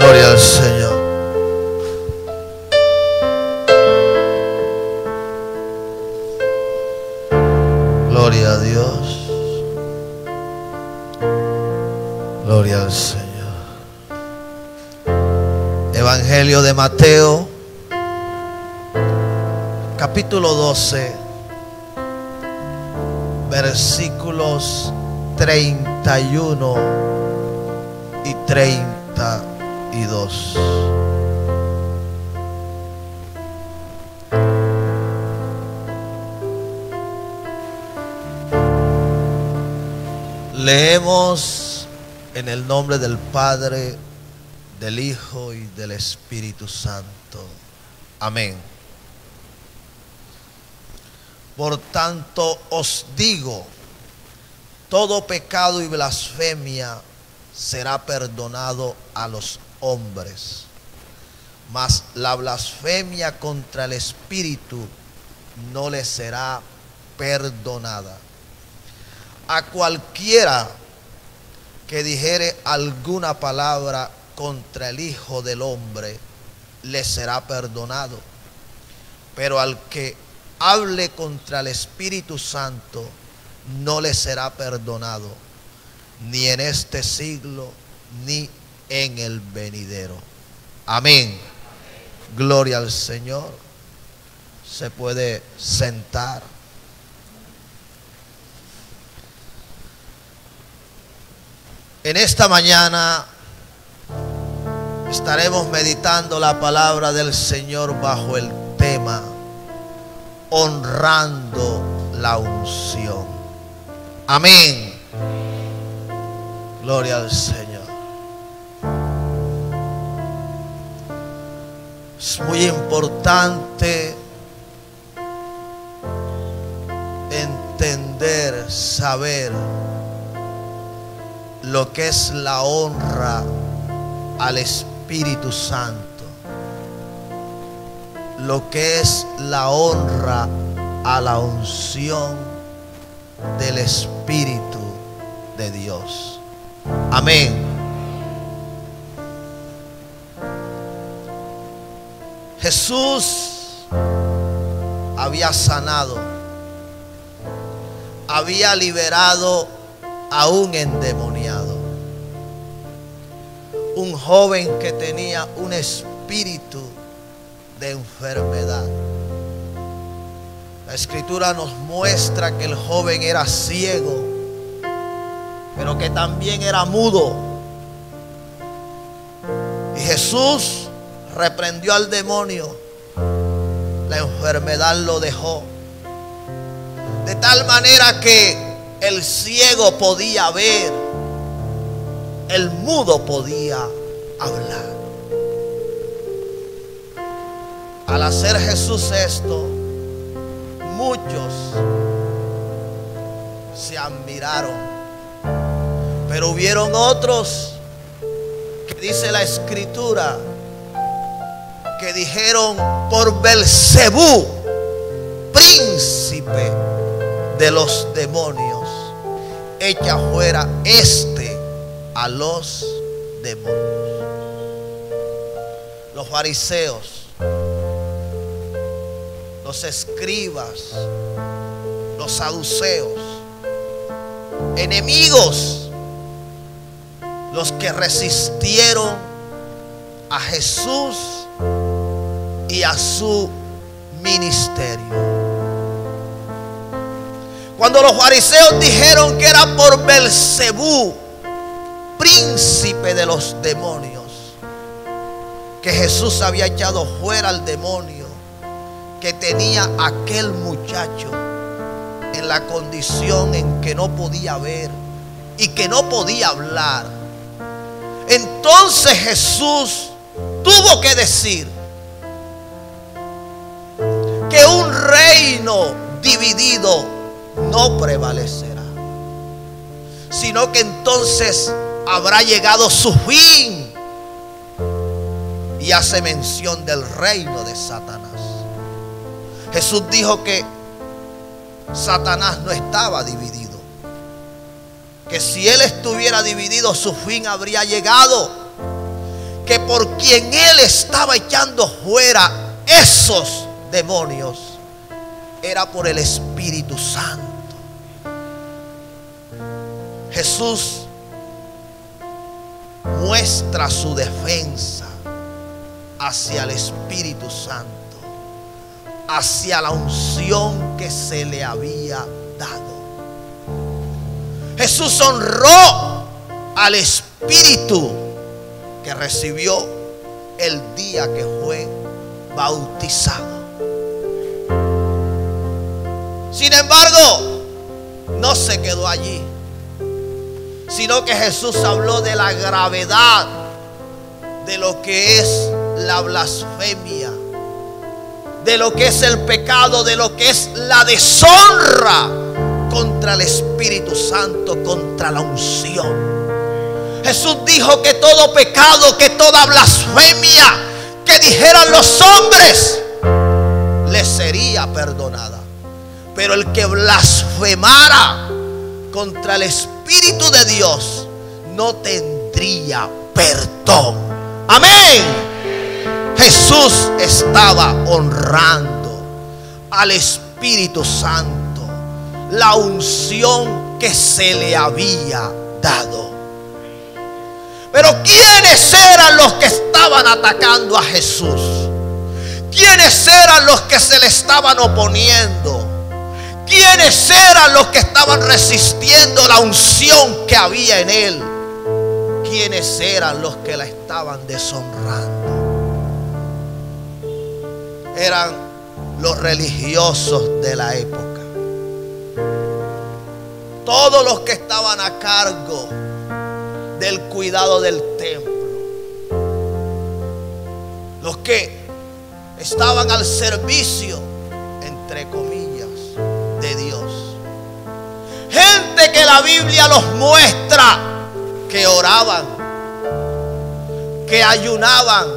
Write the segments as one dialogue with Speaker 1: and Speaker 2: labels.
Speaker 1: Gloria al Señor. Gloria a Dios. Gloria al Señor. Evangelio de Mateo, capítulo 12, versículos 31 y 32. Leemos en el nombre del Padre, del Hijo y del Espíritu Santo. Amén. Por tanto os digo, todo pecado y blasfemia será perdonado a los hombres, mas la blasfemia contra el Espíritu no le será perdonada. A cualquiera que dijere alguna palabra contra el Hijo del Hombre, le será perdonado. Pero al que hable contra el Espíritu Santo, no le será perdonado, ni en este siglo, ni en el venidero. Amén. Gloria al Señor. Se puede sentar. En esta mañana estaremos meditando la palabra del Señor bajo el tema honrando la unción. Amén. Gloria al Señor. Es muy importante entender, saber lo que es la honra al Espíritu Santo, lo que es la honra a la unción del Espíritu de Dios. Amén. Jesús había sanado, había liberado a un endemoniado, un joven que tenía un espíritu de enfermedad. La Escritura nos muestra que el joven era ciego, pero que también era mudo. Y Jesús reprendió al demonio. La enfermedad lo dejó. De tal manera que el ciego podía ver, el mudo podía hablar. Al hacer Jesús esto, muchos se admiraron, pero hubieron otros que dice la Escritura que dijeron: por Belcebú, príncipe de los demonios, echa fuera a los demonios. Los fariseos, los escribas, los saduceos, enemigos, los que resistieron a Jesús y a su ministerio. Cuando los fariseos dijeron que era por Belcebú, príncipe de los demonios, que Jesús había echado fuera al demonio que tenía aquel muchacho en la condición en que no podía ver y que no podía hablar, entonces Jesús tuvo que decir que un reino dividido no prevalecerá, sino que entonces habrá llegado su fin. Y hace mención del reino de Satanás. Jesús dijo que Satanás no estaba dividido, que si él estuviera dividido, su fin habría llegado, que por quien él estaba echando fuera esos demonios era por el Espíritu Santo. Jesús muestra su defensa hacia el Espíritu Santo, hacia la unción que se le había dado. Jesús honró al Espíritu que recibió el día que fue bautizado. Sin embargo, no se quedó allí, sino que Jesús habló de la gravedad de lo que es la blasfemia, de lo que es el pecado, de lo que es la deshonra contra el Espíritu Santo, contra la unción. Jesús dijo que todo pecado, que toda blasfemia que dijeran los hombres les sería perdonada, pero el que blasfemara contra el Espíritu de Dios no tendría perdón. Amén. Jesús estaba honrando al Espíritu Santo, la unción que se le había dado. Pero ¿quiénes eran los que estaban atacando a Jesús? ¿Quiénes eran los que se le estaban oponiendo? ¿Quiénes eran los que estaban resistiendo la unción que había en él? ¿Quiénes eran los que la estaban deshonrando? Eran los religiosos de la época. Todos los que estaban a cargo del cuidado del templo. Los que estaban al servicio, entre comillas, de Dios. Gente que la Biblia los muestra que oraban, que ayunaban,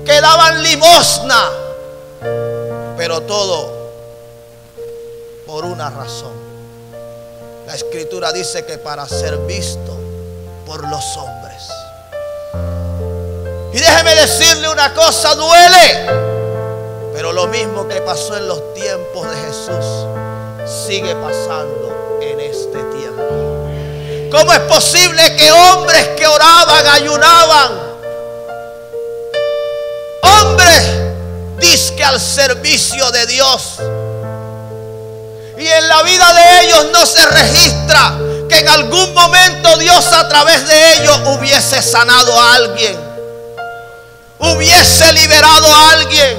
Speaker 1: que daban limosna, pero todo por una razón. La Escritura dice que para ser visto por los hombres. Y déjeme decirle una cosa, duele, pero lo mismo que pasó en los tiempos de Jesús sigue pasando en este tiempo. ¿Cómo es posible que hombres que oraban, ayunaban, hombres dizque al servicio de Dios, y en la vida de ellos no se registra que en algún momento Dios a través de ellos hubiese sanado a alguien, hubiese liberado a alguien,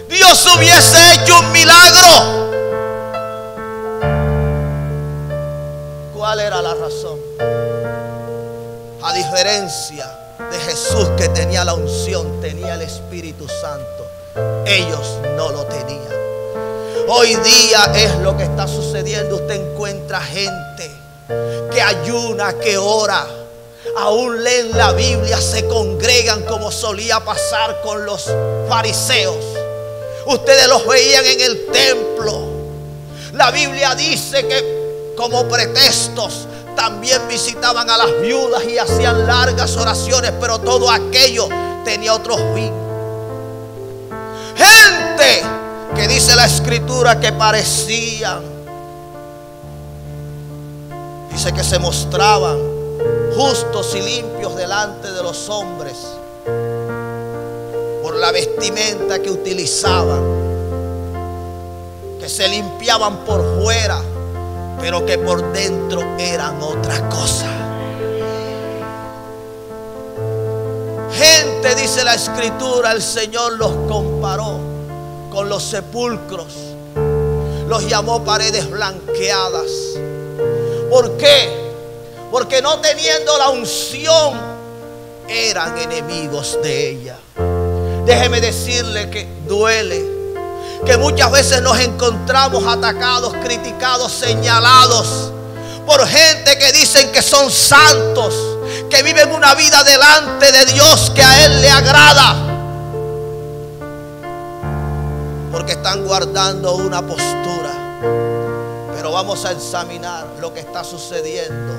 Speaker 1: Dios hubiese hecho un milagro? ¿Cuál era la razón? A diferencia de Jesús, que tenía la unción, tenía el Espíritu Santo, ellos no lo tenían. Hoy día es lo que está sucediendo. Usted encuentra gente que ayuna, que ora, aún leen la Biblia, se congregan como solía pasar con los fariseos. Ustedes los veían en el templo. La Biblia dice que como pretextos también visitaban a las viudas y hacían largas oraciones, pero todo aquello tenía otro fin. Gente que dice la Escritura que parecían, dice que se mostraban justos y limpios delante de los hombres por la vestimenta que utilizaban, que se limpiaban por fuera, pero que por dentro eran otra cosa. Gente, dice la Escritura, el Señor los comparó con los sepulcros, los llamó paredes blanqueadas. ¿Por qué? Porque no teniendo la unción, eran enemigos de ella. Déjeme decirle que duele, que muchas veces nos encontramos atacados, criticados, señalados por gente que dicen que son santos, que viven una vida delante de Dios que a Él le agrada, porque están guardando una postura. Pero vamos a examinar lo que está sucediendo.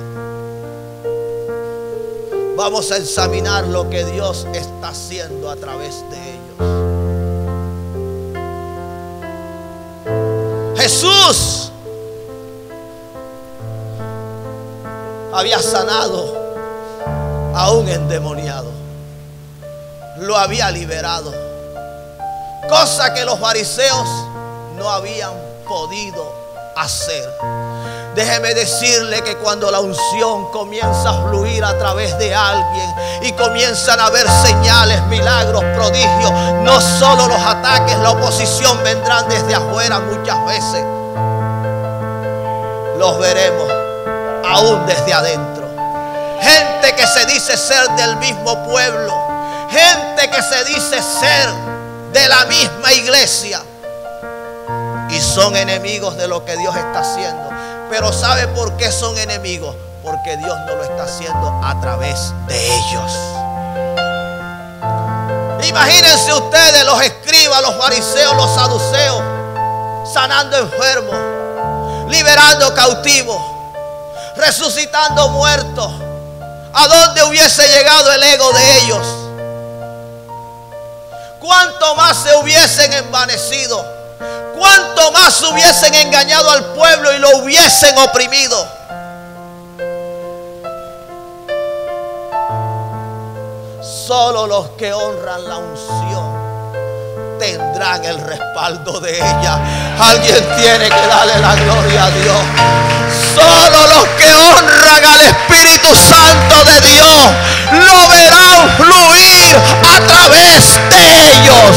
Speaker 1: vamos a examinar lo que Dios está haciendo a través de ellos. Jesús había sanado a un endemoniado, lo había liberado, cosa que los fariseos no habían podido hacer. Déjeme decirle que cuando la unción comienza a fluir a través de alguien y comienzan a haber señales, milagros, prodigios, no solo los ataques, la oposición vendrán desde afuera muchas veces. Los veremos aún desde adentro. Gente que se dice ser del mismo pueblo, gente que se dice ser de la misma iglesia y son enemigos de lo que Dios está haciendo. Pero ¿sabe por qué son enemigos? Porque Dios no lo está haciendo a través de ellos. Imagínense ustedes los escribas, los fariseos, los saduceos, sanando enfermos, liberando cautivos, resucitando muertos. ¿A dónde hubiese llegado el ego de ellos? ¿Cuánto más se hubiesen envanecido? ¿Cuánto más hubiesen engañado al pueblo y lo hubiesen oprimido? Solo los que honran la unción tendrán el respaldo de ella. Alguien tiene que darle la gloria a Dios. Solo los que honran al Espíritu Santo de Dios lo verán fluir a través de ellos.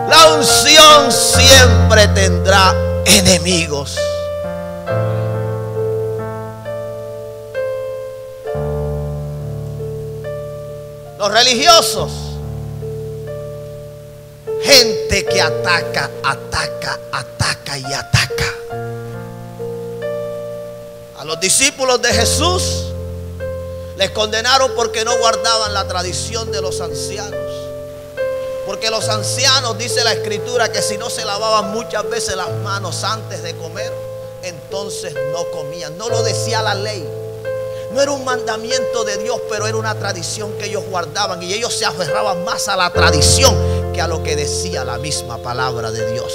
Speaker 1: La unción siempre tendrá enemigos. Los religiosos, gente que ataca, ataca, ataca y ataca. A los discípulos de Jesús les condenaron porque no guardaban la tradición de los ancianos. Porque los ancianos, dice la Escritura, que si no se lavaban muchas veces las manos antes de comer, entonces no comían. No lo decía la ley. No era un mandamiento de Dios, pero era una tradición que ellos guardaban. Y ellos se aferraban más a la tradición que a lo que decía la misma palabra de Dios.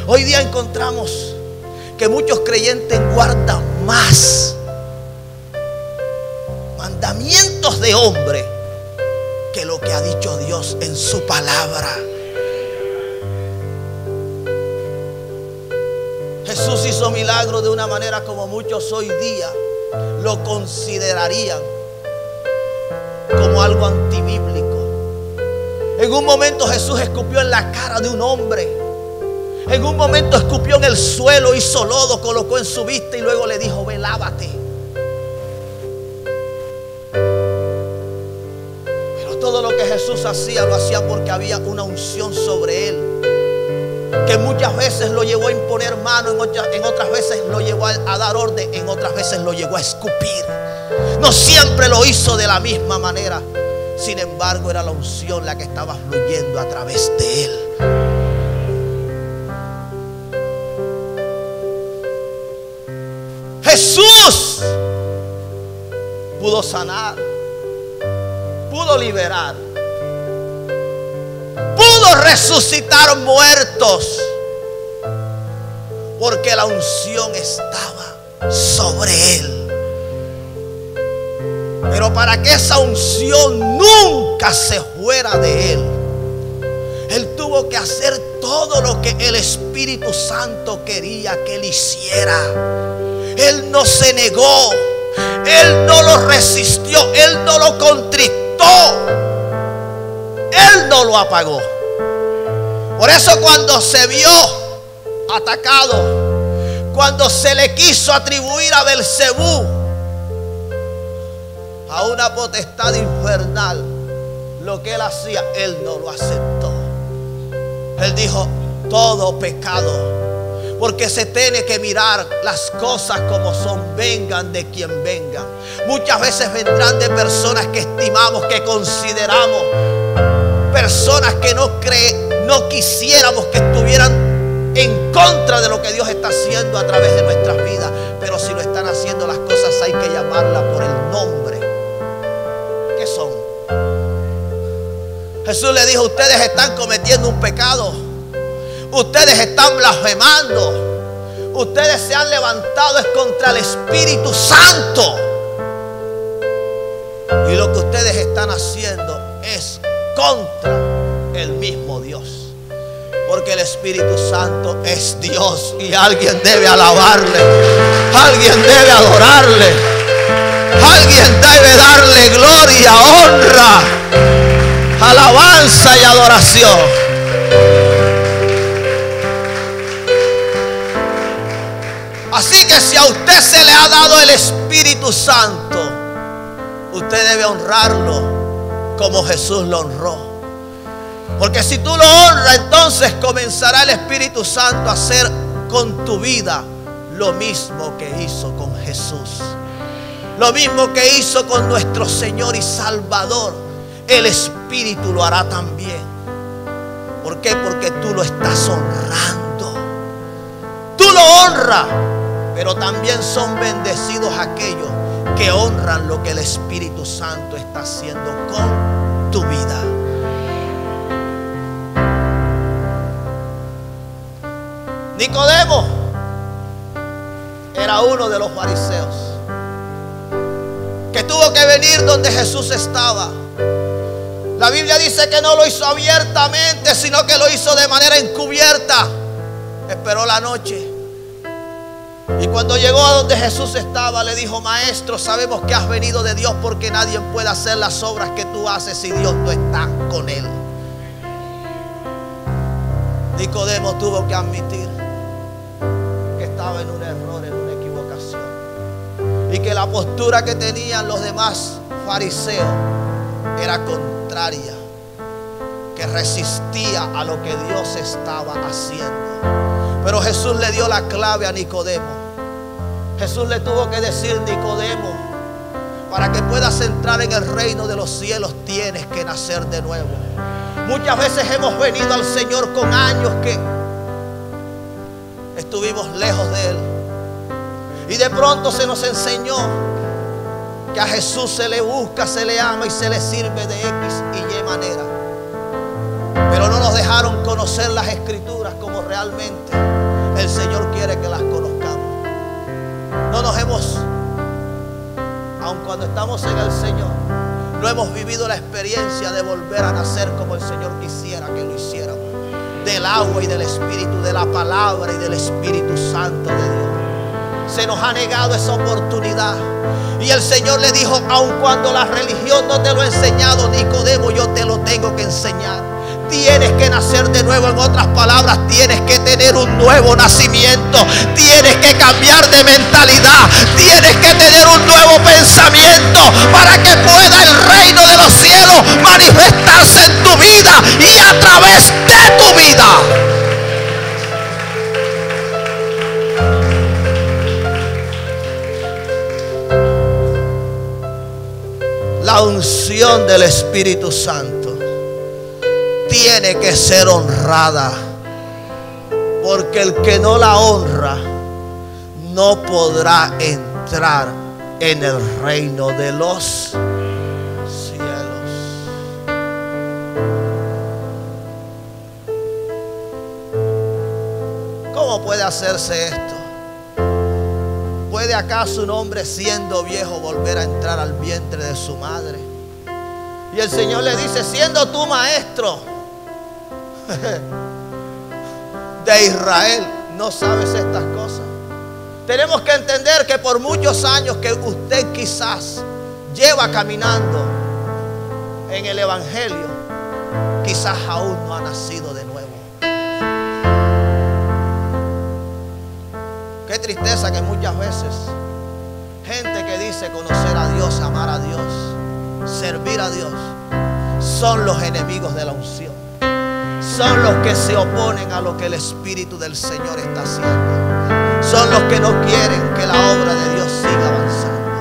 Speaker 1: Hoy día encontramos que muchos creyentes guardan más mandamientos de hombre que lo que ha dicho Dios en su palabra. Jesús hizo milagros de una manera como muchos hoy día lo considerarían como algo antibíblico. En un momento Jesús escupió en la cara de un hombre. En un momento escupió en el suelo, hizo lodo, colocó en su vista y luego le dijo: ve, lávate. Pero todo lo que Jesús hacía, lo hacía porque había una unción sobre él, que muchas veces lo llevó a imponer mano, en otras veces lo llevó a dar orden, en otras veces lo llevó a escupir. No siempre lo hizo de la misma manera. Sin embargo, era la unción la que estaba fluyendo a través de él. Jesús pudo sanar, pudo liberar, pudo resucitar muertos, porque la unción estaba sobre él. Pero para que esa unción nunca se fuera de él, él tuvo que hacer todo lo que el Espíritu Santo quería que él hiciera. Él no se negó, él no lo resistió, él no lo contristó, él no lo apagó. Por eso cuando se vio atacado, cuando se le quiso atribuir a Belcebú, a una potestad infernal, lo que él hacía, él no lo aceptó. Él dijo: todo pecado, porque se tiene que mirar las cosas como son, vengan de quien vengan. Muchas veces vendrán de personas que estimamos, que consideramos, personas que no quisiéramos que estuvieran en contra de lo que Dios está haciendo a través de nuestras vidas. Pero si lo están haciendo las cosas, hay que llamarlas por el nombre que son. Jesús le dijo: ustedes están cometiendo un pecado, ustedes están blasfemando, ustedes se han levantado es contra el Espíritu Santo, y lo que ustedes están haciendo es contra el mismo Dios. Porque el Espíritu Santo es Dios y alguien debe alabarle, alguien debe adorarle, alguien debe darle gloria, honra, alabanza y adoración. Así que si a usted se le ha dado el Espíritu Santo, usted debe honrarlo como Jesús lo honró. Porque si tú lo honras, entonces comenzará el Espíritu Santo a hacer con tu vida lo mismo que hizo con Jesús, lo mismo que hizo con nuestro Señor y Salvador. El Espíritu lo hará también. ¿Por qué? Porque tú lo estás honrando. Tú lo honras, pero también son bendecidos aquellos que honran lo que el Espíritu Santo está haciendo con tu vida. Nicodemo era uno de los fariseos que tuvo que venir donde Jesús estaba. La Biblia dice que no lo hizo abiertamente, sino que lo hizo de manera encubierta. Esperó la noche. Y cuando llegó a donde Jesús estaba, le dijo: Maestro, sabemos que has venido de Dios, porque nadie puede hacer las obras que tú haces si Dios no está con él. Nicodemo tuvo que admitir que estaba en un error, en una equivocación, y que la postura que tenían los demás fariseos era contraria, que resistía a lo que Dios estaba haciendo. Pero Jesús le dio la clave a Nicodemo. Jesús le tuvo que decir: Nicodemo, para que puedas entrar en el reino de los cielos tienes que nacer de nuevo. Muchas veces hemos venido al Señor con años que estuvimos lejos de Él, y de pronto se nos enseñó que a Jesús se le busca, se le ama y se le sirve de X y Y manera. Pero no nos dejaron conocer las Escrituras como realmente el Señor quiere que las conozcamos. No nos hemos, aun cuando estamos en el Señor, no hemos vivido la experiencia de volver a nacer como el Señor quisiera que lo hiciéramos. Del agua y del Espíritu, de la palabra y del Espíritu Santo de Dios. Se nos ha negado esa oportunidad. Y el Señor le dijo: aun cuando la religión no te lo ha enseñado, Nicodemo, yo te lo tengo que enseñar. Tienes que nacer de nuevo. En otras palabras, tienes que tener un nuevo nacimiento. Tienes que cambiar de mentalidad. Tienes que tener un nuevo pensamiento para que pueda el reino de los cielos manifestarse en tu vida y a través de tu vida. La unción del Espíritu Santo tiene que ser honrada, porque el que no la honra no podrá entrar en el reino de los cielos. ¿Cómo puede hacerse esto? ¿Puede acaso un hombre siendo viejo volver a entrar al vientre de su madre? Y el Señor le dice: siendo tú maestro de Israel, ¿no sabes estas cosas? Tenemos que entender que por muchos años que usted quizás lleva caminando en el Evangelio, quizás aún no ha nacido de nuevo. Qué tristeza que muchas veces gente que dice conocer a Dios, amar a Dios, servir a Dios, son los enemigos de la unción. Son los que se oponen a lo que el Espíritu del Señor está haciendo. Son los que no quieren que la obra de Dios siga avanzando.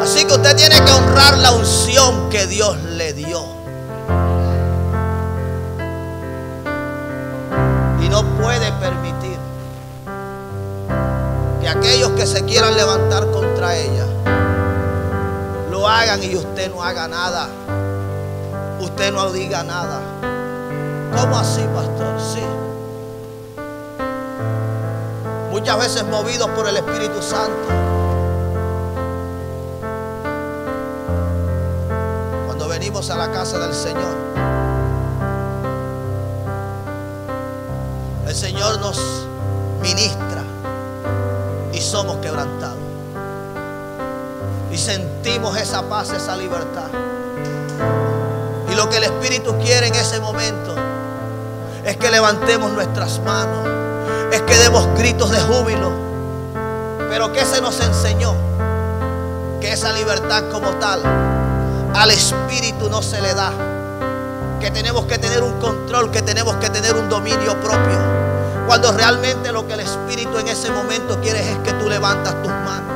Speaker 1: Así que usted tiene que honrar la unción que Dios le dio. no puede permitir que aquellos que se quieran levantar contra ella lo hagan y usted no haga nada. Usted no diga nada. ¿Cómo así, pastor? Sí. Muchas veces movidos por el Espíritu Santo. Cuando venimos a la casa del Señor, el Señor nos ministra y somos quebrantados. Y sentimos esa paz, esa libertad. Y lo que el Espíritu quiere en ese momento es que levantemos nuestras manos, es que demos gritos de júbilo. Pero ¿qué se nos enseñó? Que esa libertad como tal al Espíritu no se le da. Que tenemos que tener un control, que tenemos que tener un dominio propio. Cuando realmente lo que el Espíritu en ese momento quiere es que tú levantas tus manos.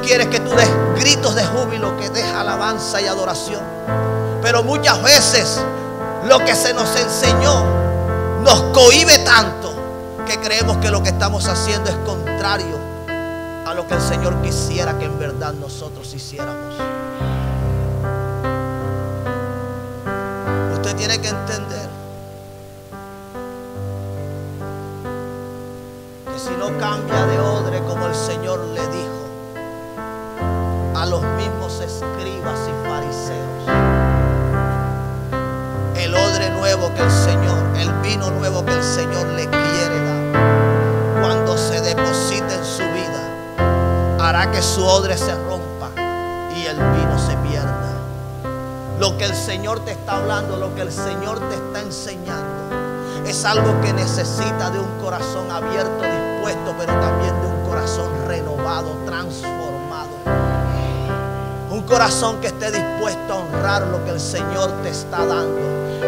Speaker 1: Quiere que tú des gritos de júbilo, que des alabanza y adoración. Pero muchas veces lo que se nos enseñó nos cohíbe tanto que creemos que lo que estamos haciendo es contrario a lo que el Señor quisiera que en verdad nosotros hiciéramos. Usted tiene que entender que si no cambia de odre como el Señor le dijo a los mismos escribas y fariseos, el odre nuevo que el Señor, el vino nuevo que el Señor le quiere dar, cuando se deposite en su vida, hará que su odre se rompa y el vino se pierda. Lo que el Señor te está hablando, lo que el Señor te está enseñando, es algo que necesita de un corazón abierto, dispuesto, pero también de un corazón renovado, transformado. Un corazón que esté dispuesto a honrar lo que el Señor te está dando.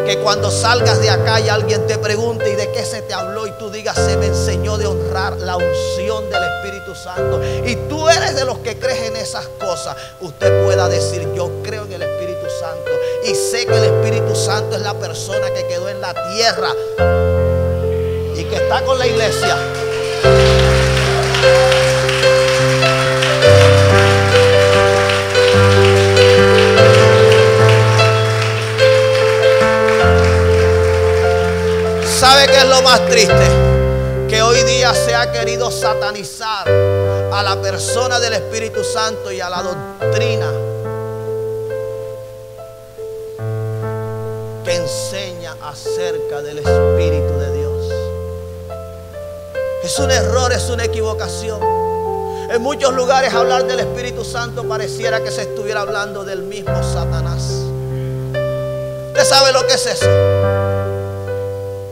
Speaker 1: Que cuando salgas de acá y alguien te pregunte ¿y de qué se te habló? Y tú digas, se me enseñó de honrar la unción del Espíritu Santo. Y tú eres de los que crees en esas cosas. Usted pueda decir, yo creo en el Espíritu Santo. Y sé que el Espíritu Santo es la persona que quedó en la tierra y que está con la iglesia. ¿Sabe qué es lo más triste? Que hoy día se ha querido satanizar a la persona del Espíritu Santo y a la doctrina que enseña acerca del Espíritu de Dios. Es un error, es una equivocación. En muchos lugares hablar del Espíritu Santo pareciera que se estuviera hablando del mismo Satanás. ¿Usted sabe lo que es eso?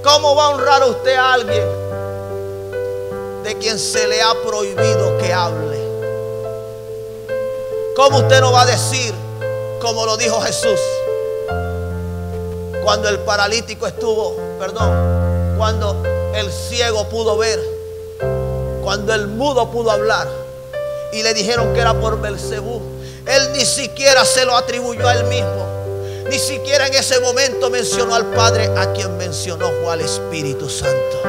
Speaker 1: ¿Cómo va a honrar a usted a alguien de quien se le ha prohibido que hable? ¿Cómo usted no va a decir, como lo dijo Jesús, cuando el paralítico cuando el ciego pudo ver, cuando el mudo pudo hablar y le dijeron que era por Belcebú? Él ni siquiera se lo atribuyó a él mismo. Ni siquiera en ese momento mencionó al Padre, a quien mencionó fue al Espíritu Santo.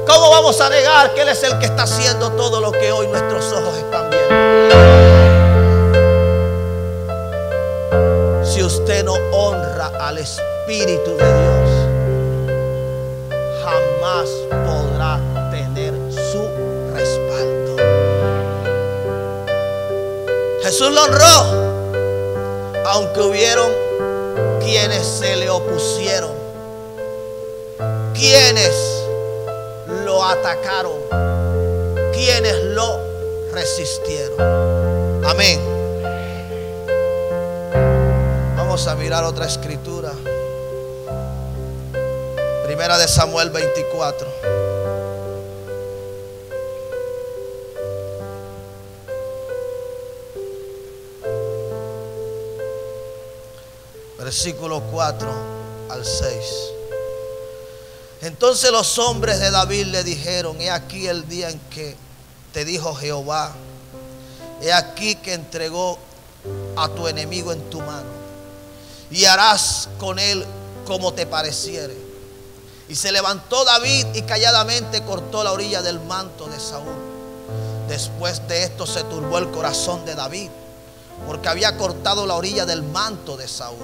Speaker 1: ¿Cómo vamos a negar que Él es el que está haciendo todo lo que hoy nuestros ojos están viendo? Si usted no honra al Espíritu de Dios, jamás podrá tener su respaldo. Jesús lo honró, aunque hubieron quienes se le opusieron, quienes lo atacaron, quienes lo resistieron. Amén. Vamos a mirar otra escritura. Primera de Samuel 24. Versículo 4 al 6. Entonces los hombres de David le dijeron: he aquí el día en que te dijo Jehová, he aquí que entregó a tu enemigo en tu mano, y harás con él como te pareciere. Y se levantó David y calladamente cortó la orilla del manto de Saúl. Después de esto se turbó el corazón de David, porque había cortado la orilla del manto de Saúl.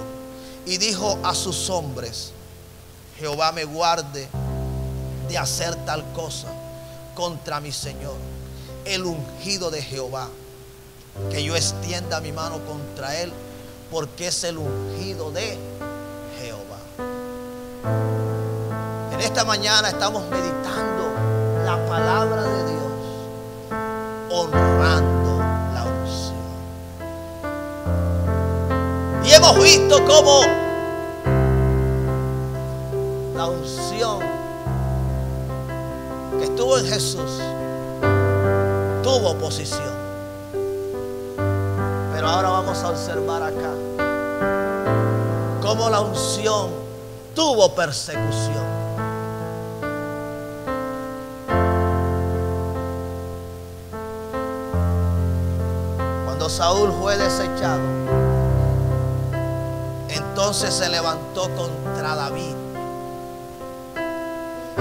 Speaker 1: Y dijo a sus hombres: Jehová me guarde de hacer tal cosa contra mi Señor, el ungido de Jehová, que yo extienda mi mano contra él, porque es el ungido de Jehová. En esta mañana estamos meditando la palabra de Dios, honrando la unción. Y hemos visto cómo la unción que estuvo en Jesús tuvo oposición. Pero ahora vamos a observar acá cómo la unción tuvo persecución. Cuando Saúl fue desechado, entonces se levantó contra David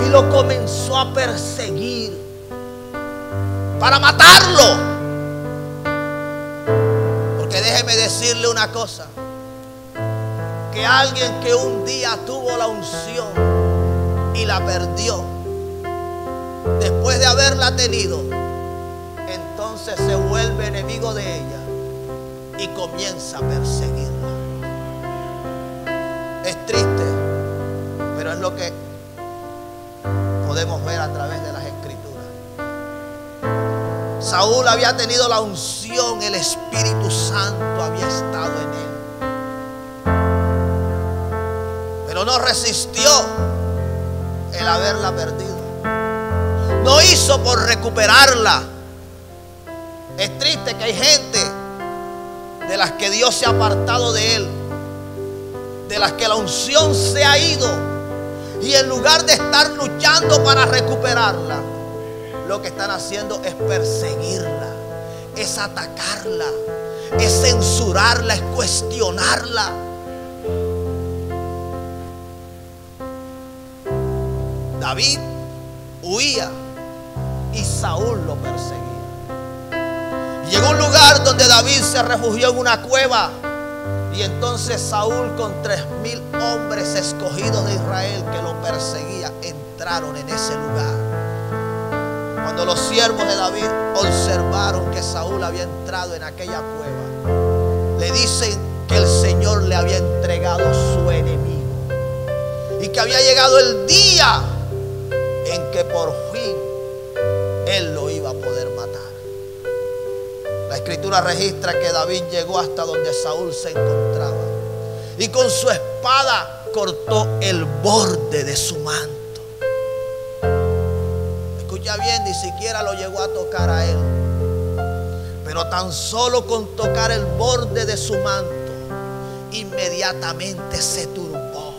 Speaker 1: y lo comenzó a perseguir para matarlo. Porque déjeme decirle una cosa, que alguien que un día tuvo la unción y la perdió, después de haberla tenido, entonces se vuelve enemigo de ella y comienza a perseguirla. Es triste, pero es lo que podemos ver a través de las Escrituras. Saúl había tenido la unción, el Espíritu Santo había estado en él, pero no resistió el haberla perdido. No hizo por recuperarla. Es triste que hay gente de las que Dios se ha apartado de él, de las que la unción se ha ido, y en lugar de estar luchando para recuperarla, lo que están haciendo es perseguirla, es atacarla, es censurarla, es cuestionarla. David huía y Saúl lo perseguía. Llegó a un lugar donde David se refugió en una cueva, y entonces Saúl, con 3,000 hombres escogidos de Israel que lo perseguían, entraron en ese lugar. Cuando los siervos de David observaron que Saúl había entrado en aquella cueva, le dicen que el Señor le había entregado su enemigo y que había llegado el día en que por fin él lo iba a poder matar. La Escritura registra que David llegó hasta donde Saúl se encontraba y con su espada cortó el borde de su manto. Escucha bien, ni siquiera lo llegó a tocar a él, pero tan solo con tocar el borde de su manto, inmediatamente se turbó.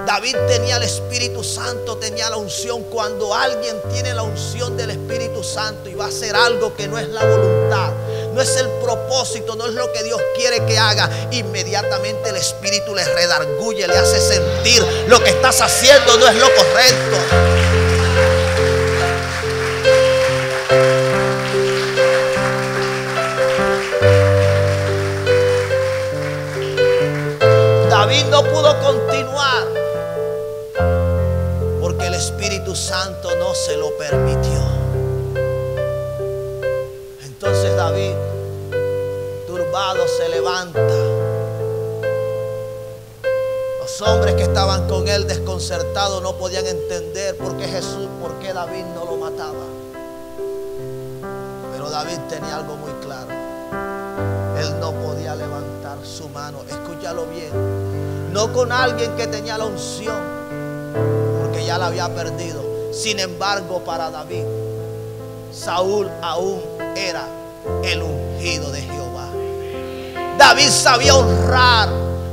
Speaker 1: David tenía el Espíritu Santo, tenía la unción. Cuando alguien tiene la unción del Espíritu Santo y va a hacer algo que no es la voluntad, no es el propósito, no es lo que Dios quiere que haga, inmediatamente el Espíritu le redarguye, le hace sentir: lo que estás haciendo no es lo correcto. David no pudo continuar porque el Espíritu Santo no se lo permitió. Entonces David, turbado, se levanta. Los hombres que estaban con él, desconcertados, no podían entender por qué David no lo mataba. Pero David tenía algo muy claro: él no podía levantar su mano. Escúchalo bien, no con alguien que tenía la unción, porque ya la había perdido. Sin embargo, para David, Saúl aún era el ungido de Jehová. David sabía honrar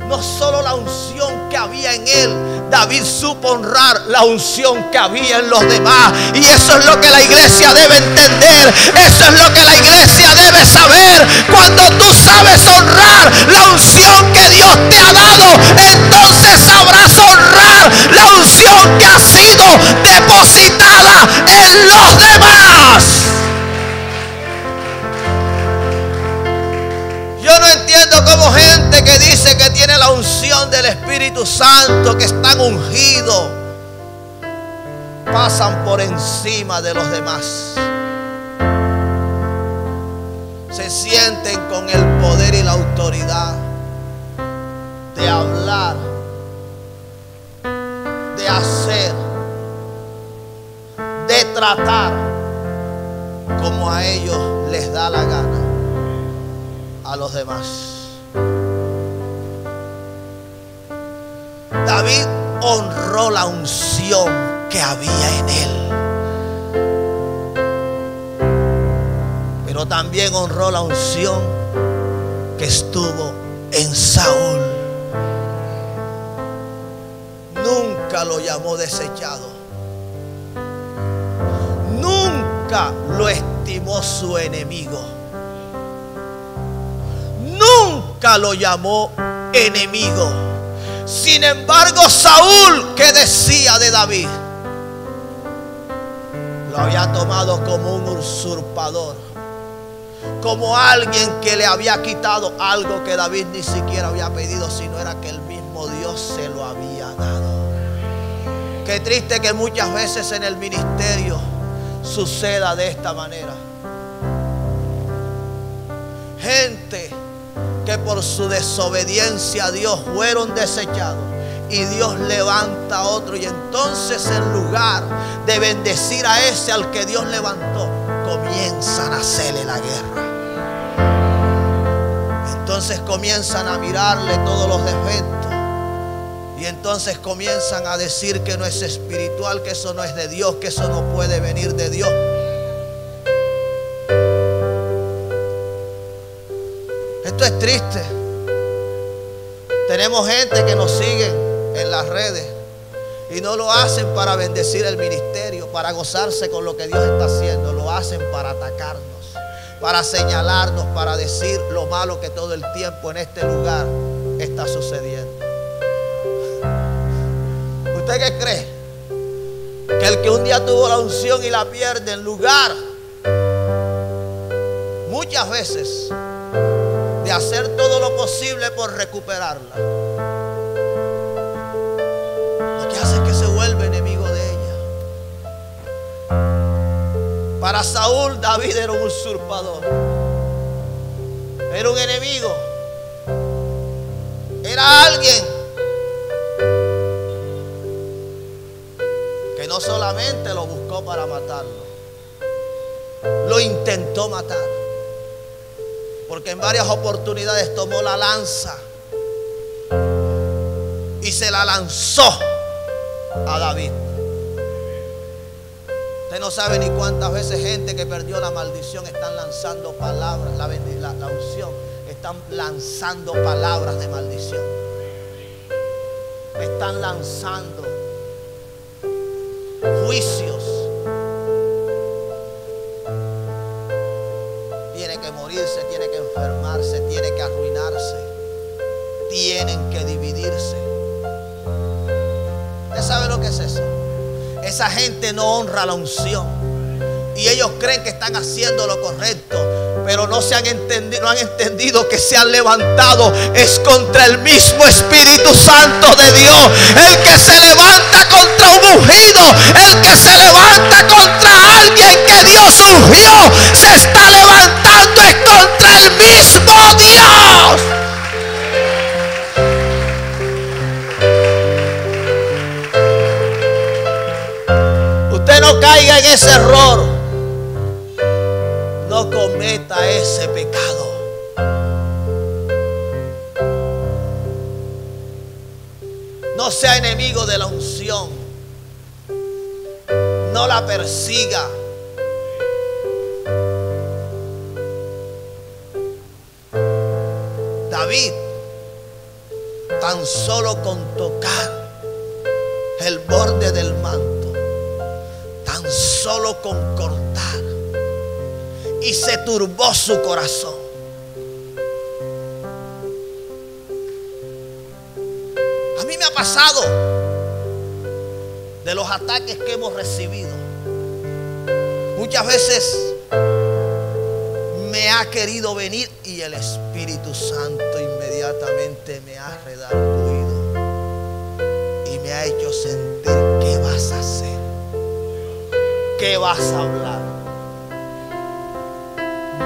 Speaker 1: no solo la unción que había en él, David supo honrar la unción que había en los demás. Y eso es lo que la iglesia debe entender, eso es lo que la iglesia debe saber. Cuando tú sabes honrar la unción que Dios te ha dado, entonces sabrás honrar la unción Espíritu Santo, que están ungidos, pasan por encima de los demás. Se sienten con el poder y la autoridad de hablar, de hacer, de tratar como a ellos les da la gana a los demás. David honró la unción que había en él, pero también honró la unción que estuvo en Saúl. Nunca lo llamó desechado, nunca lo estimó su enemigo, nunca lo llamó enemigo. Sin embargo, Saúl, ¿qué decía de David? Lo había tomado como un usurpador, como alguien que le había quitado algo que David ni siquiera había pedido, sino era que el mismo Dios se lo había dado. Qué triste que muchas veces en el ministerio suceda de esta manera. Gente que por su desobediencia a Dios fueron desechados, y Dios levanta a otro, y entonces en lugar de bendecir a ese al que Dios levantó, comienzan a hacerle la guerra. Entonces comienzan a mirarle todos los defectos, y entonces comienzan a decir que no es espiritual, que eso no es de Dios, que eso no puede venir de Dios. Esto es triste. Tenemos gente que nos sigue en las redes y no lo hacen para bendecir el ministerio, para gozarse con lo que Dios está haciendo. Lo hacen para atacarnos, para señalarnos, para decir lo malo que todo el tiempo en este lugar está sucediendo. ¿Usted qué cree? Que el que un día tuvo la unción y la pierde, en lugar muchas veces de hacer todo lo posible por recuperarla, lo que hace es que se vuelve enemigo de ella. Para Saúl, David era un usurpador, era un enemigo, era alguien que no solamente lo buscó para matarlo, lo intentó matar. Porque en varias oportunidades tomó la lanza y se la lanzó a David. Usted no sabe ni cuántas veces gente que perdió la maldición están lanzando palabras, la unción, están lanzando palabras de maldición. Están lanzando juicios. Tiene que morirse, tiene que enfermarse, tiene que arruinarse, tienen que dividirse. ¿Usted sabe lo que es eso? Esa gente no honra la unción y ellos creen que están haciendo lo correcto, pero no han entendido que se han levantado es contra el mismo Espíritu Santo de Dios. El que se levanta contra un ungido, el que se levanta contra alguien que Dios ungió, se está levantando es contra el mismo Dios. Usted no caiga en ese error, no cometa ese pecado. No sea enemigo de la unción, no la persiga. David, tan solo con tocar el borde del manto, tan solo con cortar, y se turbó su corazón. A mí me ha pasado de los ataques que hemos recibido. Muchas veces me ha querido venir y el Espíritu Santo inmediatamente me ha redarguido. ¿qué vas a hablar?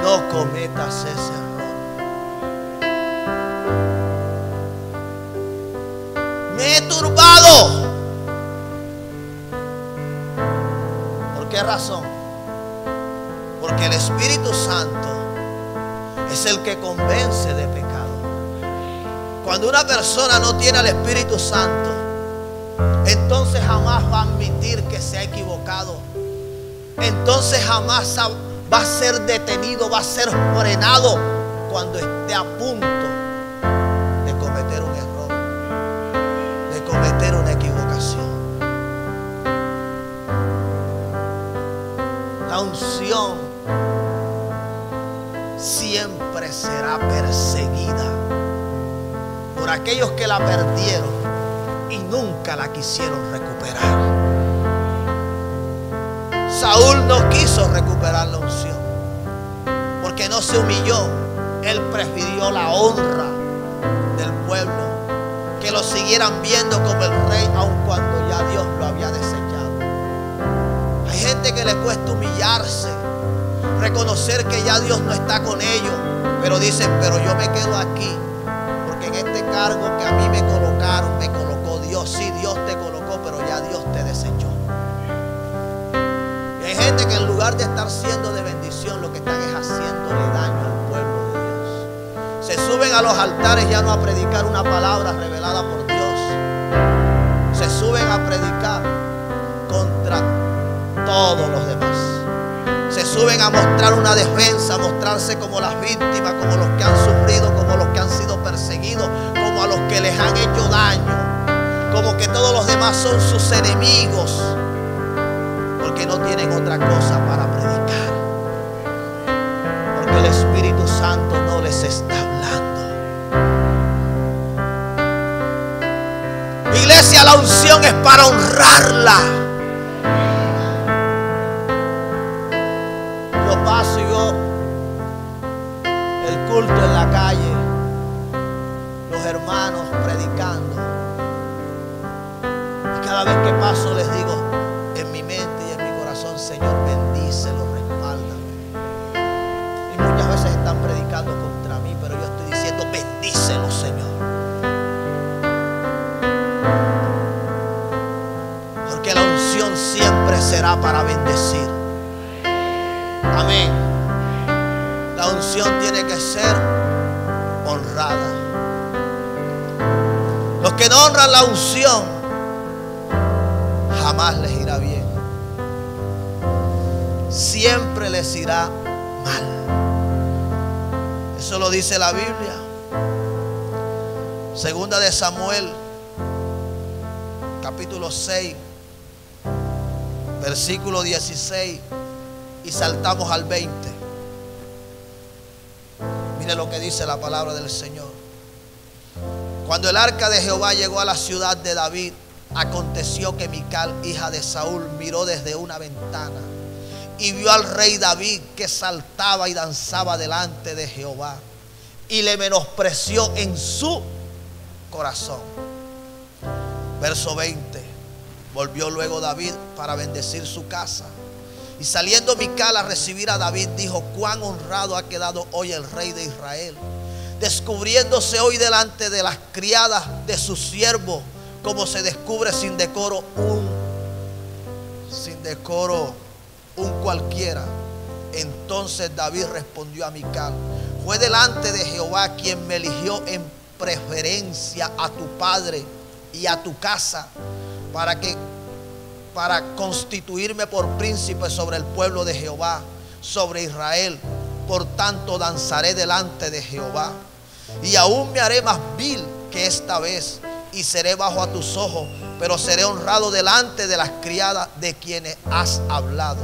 Speaker 1: No cometas ese error. Me he turbado. ¿Por qué razón? Porque el Espíritu Santo es el que convence de pecado. Cuando una persona no tiene al Espíritu Santo, entonces jamás va a admitir que se ha equivocado. Entonces jamás va a ser detenido, va a ser frenado cuando esté a punto de cometer un error, de cometer una equivocación. La unción siempre será perseguida por aquellos que la perdieron y nunca la quisieron recuperar. Saúl no quiso recuperar la unción porque no se humilló. Él prefirió la honra del pueblo, que lo siguieran viendo como el rey, aun cuando ya Dios lo había desechado. Hay gente que le cuesta humillarse, reconocer que ya Dios no está con ellos, pero dicen, pero yo me quedo aquí porque en este cargo que a mí me colocaron, me colocó Dios. Sí, Dios te colocó, pero ya Dios te desechó. Y hay gente que en lugar de estar siendo de bendición, lo que están es haciéndole daño al pueblo de Dios. Se suben a los altares ya no a predicar una palabra revelada por Dios. Se suben a predicar contra todos los demás. Se suben a mostrar una defensa, a mostrarse como las víctimas, como los que han sufrido, como los que han sido perseguidos, como a los que les han hecho daño, como que todos los demás son sus enemigos, porque no tienen otra cosa para predicar, porque el Espíritu Santo no les está hablando. Iglesia, la unción es para honrarla. Paso yo el culto en la calle, los hermanos predicando, y cada vez que paso les digo en mi mente y en mi corazón, Señor, bendícelo, respáldame. Y muchas veces están predicando contra mí, pero yo estoy diciendo, bendícelo, Señor, porque la unción siempre será para bendecir. Amén. La unción tiene que ser honrada. Los que no honran la unción, jamás les irá bien. Siempre les irá mal. Eso lo dice la Biblia. Segunda de Samuel, capítulo 6, versículo 16. Y saltamos al 20. Mire lo que dice la palabra del Señor. Cuando el arca de Jehová llegó a la ciudad de David, aconteció que Mical, hija de Saúl, miró desde una ventana y vio al rey David que saltaba y danzaba delante de Jehová, y le menospreció en su corazón. Verso 20. Volvió luego David para bendecir su casa. Y saliendo Mical a recibir a David, dijo, cuán honrado ha quedado hoy el rey de Israel, descubriéndose hoy delante de las criadas de su siervo, como se descubre sin decoro un cualquiera. Entonces David respondió a Mical, fue delante de Jehová quien me eligió en preferencia a tu padre y a tu casa, para constituirme por príncipe sobre el pueblo de Jehová, sobre Israel. Por tanto danzaré delante de Jehová, y aún me haré más vil que esta vez, y seré bajo a tus ojos, pero seré honrado delante de las criadas de quienes has hablado.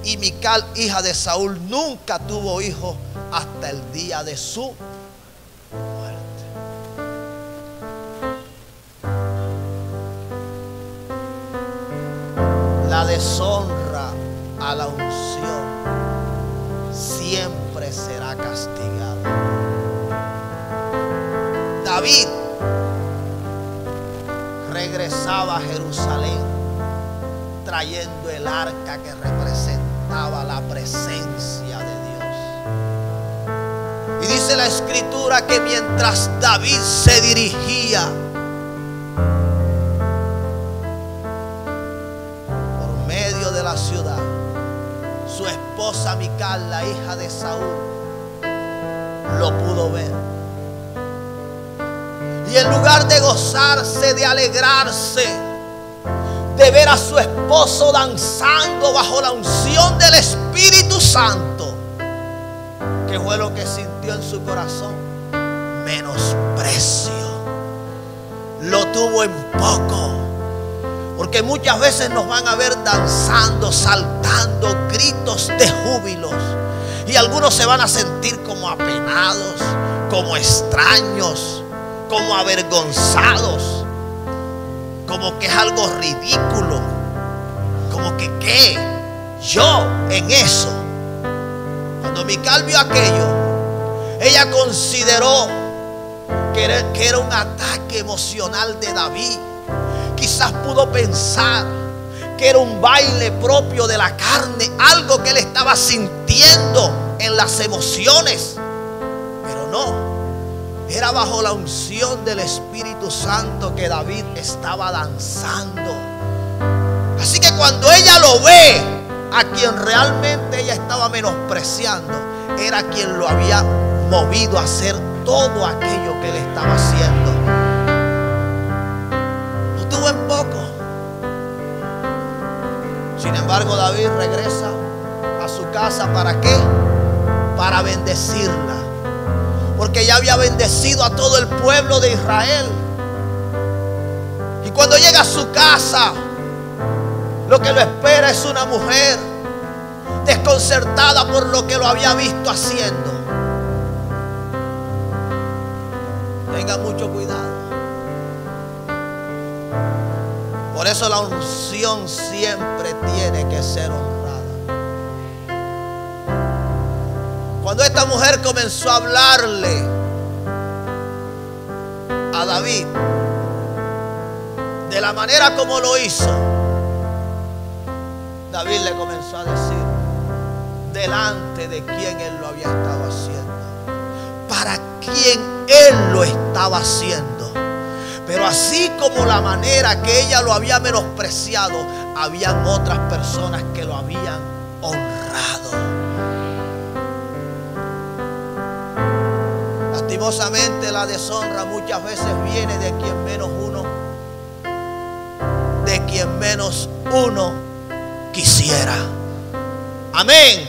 Speaker 1: Y Mical, hija de Saúl, nunca tuvo hijo hasta el día de su muerte. La deshonra a la unción siempre será castigada. David regresaba a Jerusalén trayendo el arca que representaba la presencia de Dios. Y dice la escritura que mientras David se dirigía por medio de la ciudad, su esposa Mical, la hija de Saúl, lo pudo ver. Y en lugar de gozarse, de alegrarse, de ver a su esposo danzando bajo la unción del Espíritu Santo, ¿qué fue lo que sintió en su corazón? Menosprecio. Lo tuvo en poco. Porque muchas veces nos van a ver danzando, saltando, gritos de júbilos. Y algunos se van a sentir como apenados, como extraños, como avergonzados, como que es algo ridículo, como que ¿qué? Yo en eso. Cuando Mical vio aquello, ella consideró que era un ataque emocional de David. Quizás pudo pensar que era un baile propio de la carne, algo que él estaba sintiendo en las emociones. Pero no, era bajo la unción del Espíritu Santo que David estaba danzando. Así que cuando ella lo ve, a quien realmente ella estaba menospreciando, era quien lo había movido a hacer todo aquello que él estaba haciendo. Lo tuvo en poco. Sin embargo, David regresa a su casa. ¿Para qué? Para bendecirla. Porque ya había bendecido a todo el pueblo de Israel. Y cuando llega a su casa, lo que lo espera es una mujer desconcertada por lo que lo había visto haciendo. Tenga mucho cuidado. Por eso la unción siempre tiene que ser honrada. Cuando esta mujer comenzó a hablarle a David de la manera como lo hizo, David le comenzó a decir delante de quién él lo había estado haciendo, para quién él lo estaba haciendo. Pero así como la manera que ella lo había menospreciado, habían otras personas que lo habían honrado. Lastimosamente la deshonra muchas veces viene de quien menos uno quisiera. Amén.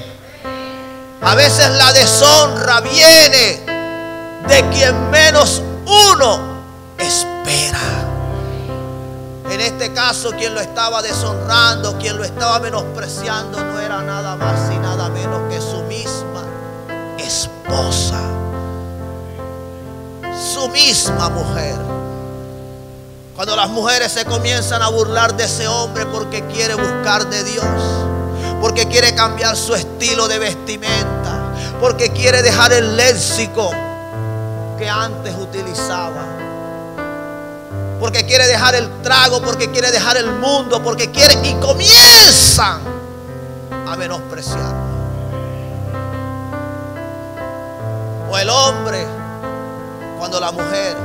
Speaker 1: A veces la deshonra viene de quien menos uno espera. En este caso, quien lo estaba deshonrando, quien lo estaba menospreciando, no era nada más y nada menos que su misma esposa, su misma mujer. Cuando las mujeres se comienzan a burlar de ese hombre porque quiere buscar de Dios, porque quiere cambiar su estilo de vestimenta, porque quiere dejar el léxico que antes utilizaba, porque quiere dejar el trago, porque quiere dejar el mundo, porque quiere, y comienzan a menospreciar. O el hombre, cuando la mujer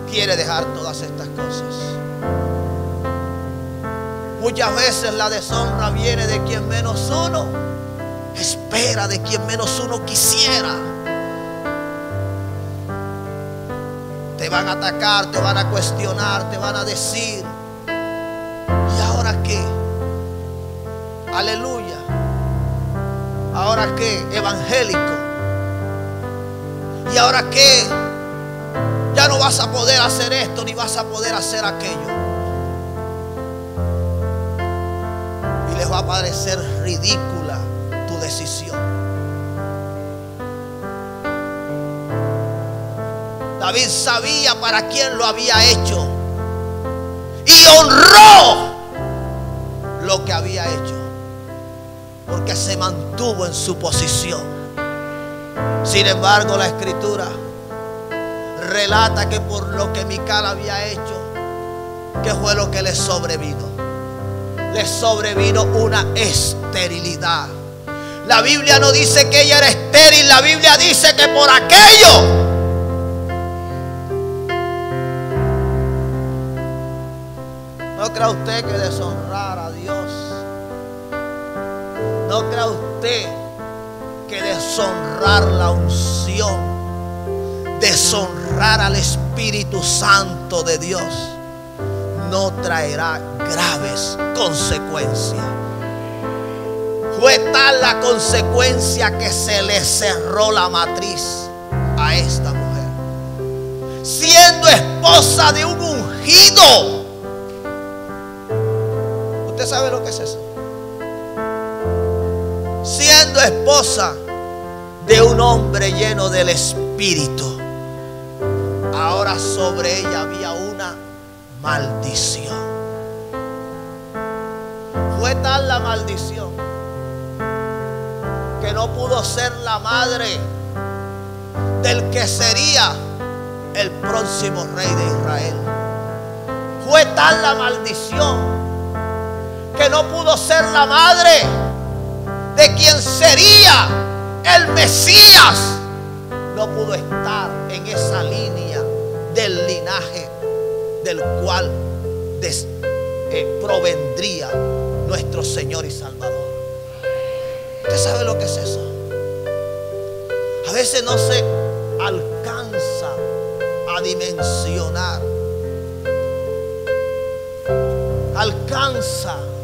Speaker 1: quiere dejar todas estas cosas. Muchas veces la deshonra viene de quien menos uno espera, de quien menos uno quisiera. Te van a atacar, te van a cuestionar, te van a decir, ¿y ahora qué? Aleluya. ¿Ahora qué? Evangélico. ¿Y ahora qué? Ya no vas a poder hacer esto ni vas a poder hacer aquello. Y les va a parecer ridícula tu decisión. David sabía para quién lo había hecho y honró lo que había hecho, porque se mantuvo en su posición. Sin embargo, la escritura relata que por lo que Mical había hecho, ¿qué fue lo que le sobrevino? le sobrevino una esterilidad. La Biblia no dice que ella era estéril, la Biblia dice que por aquello no crea usted que deshonrar a Dios, no crea usted que deshonrar la unción, deshonrar al Espíritu Santo de Dios no traerá graves consecuencias. Fue tal la consecuencia que se le cerró la matriz a esta mujer, siendo esposa de un ungido. ¿Usted sabe lo que es eso? Siendo esposa de un hombre lleno del Espíritu, ahora sobre ella había una maldición. Fue tal la maldición que no pudo ser la madre del que sería el próximo rey de Israel. Fue tal la maldición que no pudo ser la madre de quien sería el Mesías. No pudo estar en esa línea del linaje del cual provendría nuestro Señor y Salvador. ¿Usted sabe lo que es eso? A veces no se alcanza a dimensionar.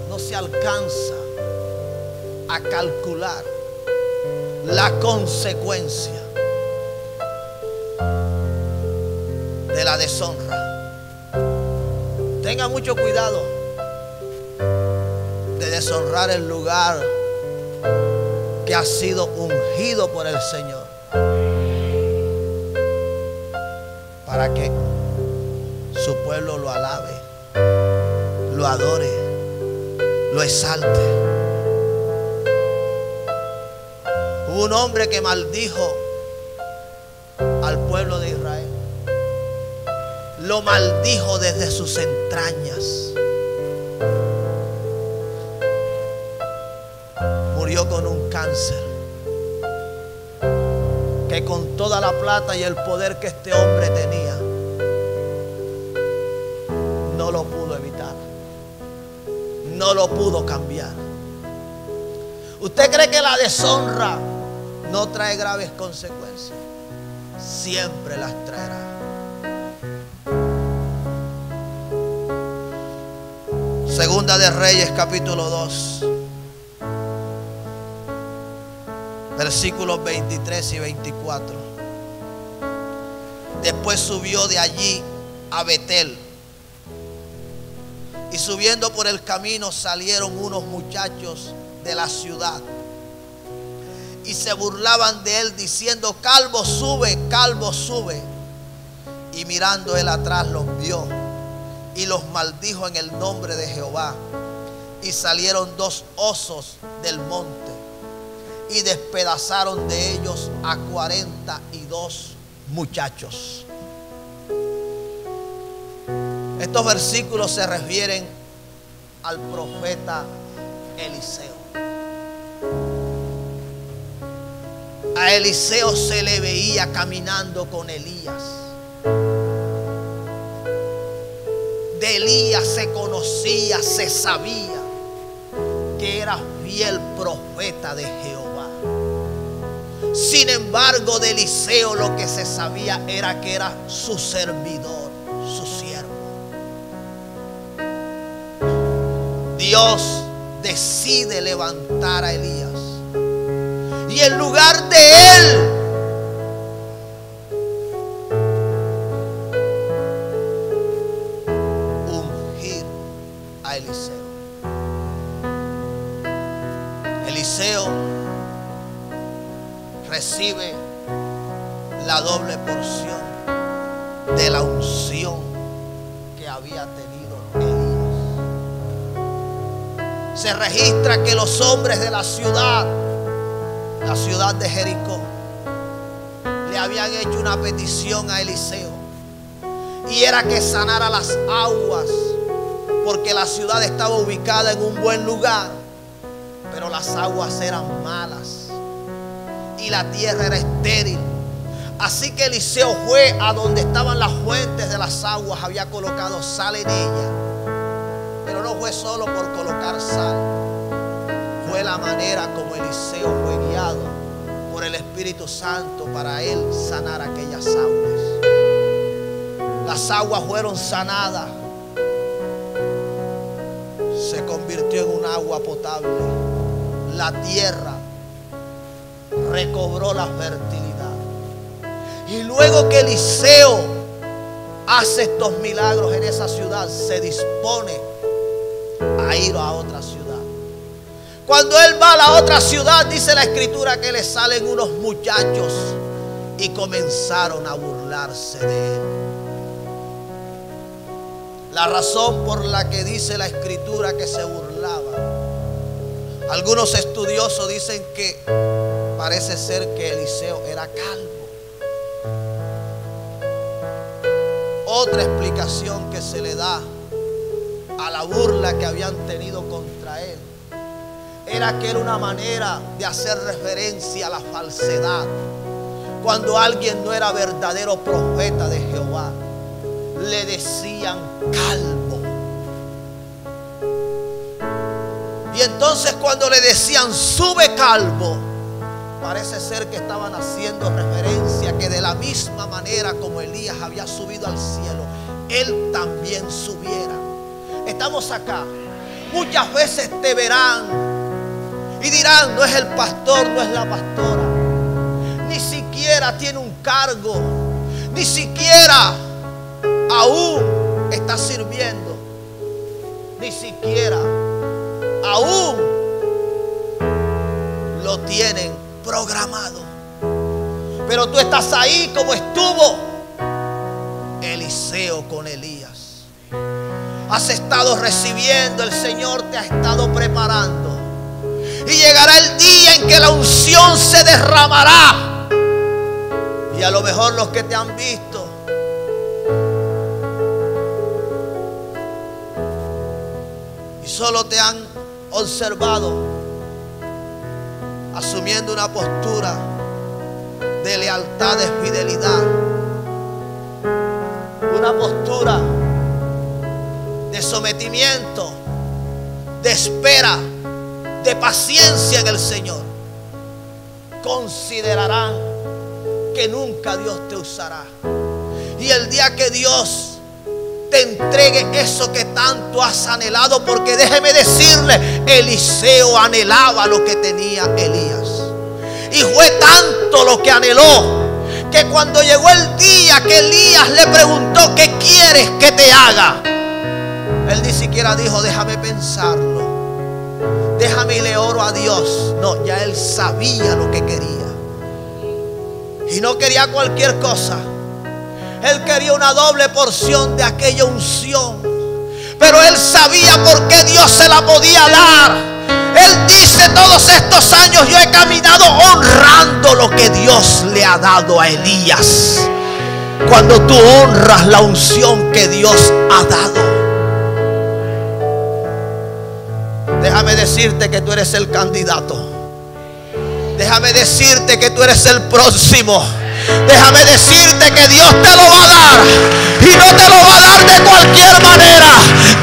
Speaker 1: No se alcanza a calcular la consecuencia de la deshonra. Tenga mucho cuidado de deshonrar el lugar que ha sido ungido por el Señor, para que su pueblo lo alabe, lo adore, lo exalte. Hubo un hombre que maldijo al pueblo de Israel. Lo maldijo desde sus entrañas. Murió con un cáncer que con toda la plata y el poder que este hombre tenía, no lo pudo evitar, no lo pudo cambiar. ¿Usted cree que la deshonra no trae graves consecuencias? Siempre las traerá. Segunda de Reyes, capítulo 2, versículos 23 y 24. Después subió de allí a Betel, y subiendo por el camino salieron unos muchachos de la ciudad y se burlaban de él diciendo: calvo sube, calvo sube. Y mirando él atrás los vio y los maldijo en el nombre de Jehová. Y salieron 2 osos del monte y despedazaron de ellos a 42 muchachos. Estos versículos se refieren al profeta Eliseo. A Eliseo se le veía caminando con Elías. De Elías se conocía, se sabía que era fiel profeta de Jehová. Sin embargo, de Eliseo lo que se sabía era que era su servidor, su siervo. Dios decide levantar a Elías y en lugar de él ungir a Eliseo. Eliseo recibe la doble porción de la unción que había tenido Elías. Se registra que los hombres de la ciudad de Jericó, le habían hecho una petición a Eliseo, y era que sanara las aguas porque la ciudad estaba ubicada en un buen lugar, pero las aguas eran malas y la tierra era estéril. Así que Eliseo fue a donde estaban las fuentes de las aguas, había colocado sal en ella, pero no fue solo por colocar sal, fue la manera como Eliseo fue guiado por el Espíritu Santo para él sanar aquellas aguas. Las aguas fueron sanadas, se convirtió en un agua potable. La tierra recobró la fertilidad. Y luego que Eliseo hace estos milagros en esa ciudad, se dispone a ir a otra ciudad. Cuando él va a la otra ciudad, dice la escritura que le salen unos muchachos y comenzaron a burlarse de él. La razón por la que dice la escritura que se burlaban, algunos estudiosos dicen que parece ser que Eliseo era calvo. Otra explicación que se le da a la burla que habían tenido contra él era que era una manera de hacer referencia a la falsedad. Cuando alguien no era verdadero profeta de Jehová, le decían calvo. Y entonces cuando le decían sube calvo, parece ser que estaban haciendo referencia que de la misma manera como Elías había subido al cielo, él también subiera. Estamos acá. Muchas veces te verán y dirán, no es el pastor, no es la pastora, ni siquiera tiene un cargo, ni siquiera aún está sirviendo, ni siquiera aún lo tienen programado. Pero tú estás ahí como estuvo Eliseo con Elías. Has estado recibiendo, el Señor te ha estado preparando. Y llegará el día en que la unción se derramará. Y a lo mejor los que te han visto y solo te han observado asumiendo una postura de lealtad, de fidelidad, una postura de sometimiento, de espera, de paciencia en el Señor, considerarán que nunca Dios te usará. Y el día que Dios te entregue eso que tanto has anhelado, porque déjeme decirle, Eliseo anhelaba lo que tenía Elías. Y fue tanto lo que anheló, que cuando llegó el día que Elías le preguntó, ¿qué quieres que te haga? Él ni siquiera dijo, déjame pensarlo, déjame y le oro a Dios. No, ya él sabía lo que quería. Y no quería cualquier cosa. Él quería una doble porción de aquella unción. Pero él sabía por qué Dios se la podía dar. Él dice, todos estos años yo he caminado honrando lo que Dios le ha dado a Elías. Cuando tú honras la unción que Dios ha dado, déjame decirte que tú eres el candidato. Déjame decirte que tú eres el próximo. Déjame decirte que Dios te lo va a dar. Y no te lo va a dar de cualquier manera.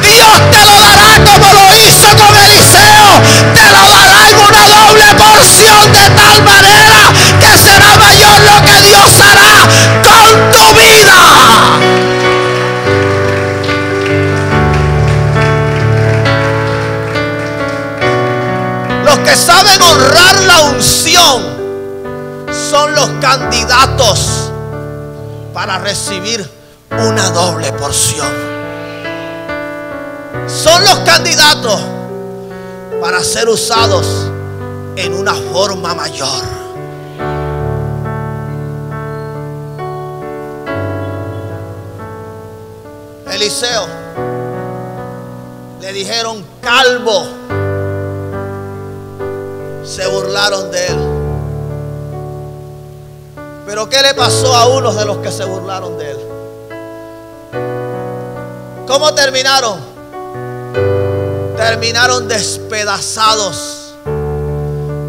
Speaker 1: Dios te lo dará como lo hizo con Eliseo. Te lo dará en una doble porción, de tal manera que será mayor lo que Dios hará con tu vida. Los que saben honrar la unción son los candidatos para recibir una doble porción. Son los candidatos para ser usados en una forma mayor. Eliseo le dijeron calvo. Se burlaron de él. Pero ¿qué le pasó a unos de los que se burlaron de él? ¿Cómo terminaron? terminaron despedazados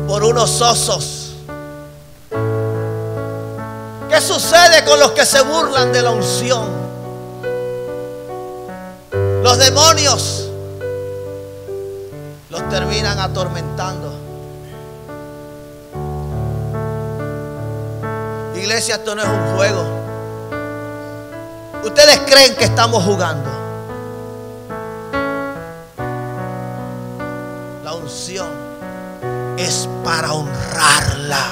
Speaker 1: por unos osos. ¿Qué sucede con los que se burlan de la unción? Los demonios los terminan atormentando. Iglesia, esto no es un juego. ¿Ustedes creen que estamos jugando? La unción es para honrarla.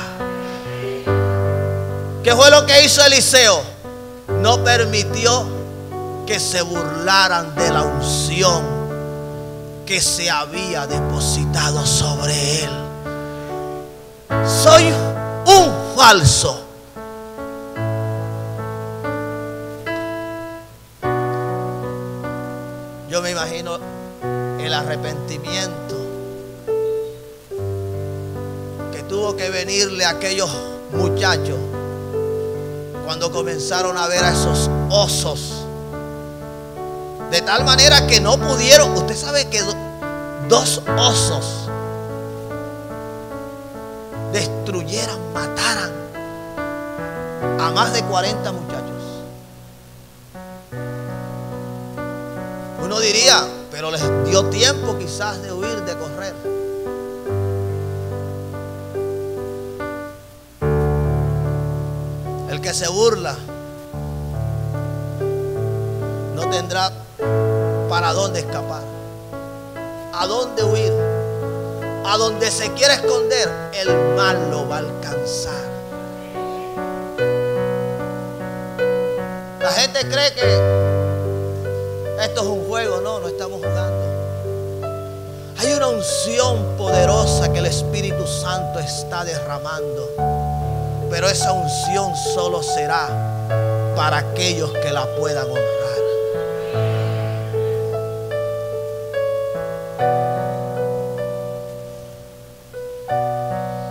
Speaker 1: ¿Qué fue lo que hizo Eliseo? No permitió que se burlaran de la unción que se había depositado sobre él. Soy un falso. Yo me imagino el arrepentimiento que tuvo que venirle a aquellos muchachos cuando comenzaron a ver a esos osos. De tal manera que no pudieron. Usted sabe que dos osos destruyeran, mataran a más de 40 muchachos. Uno diría, pero les dio tiempo quizás de huir, de correr. El que se burla no tendrá para dónde escapar, a dónde huir, a donde se quiera esconder, el mal lo va a alcanzar. La gente cree que esto es un juego. No, no estamos jugando. Hay una unción poderosa que el Espíritu Santo está derramando, pero esa unción solo será para aquellos que la puedan honrar.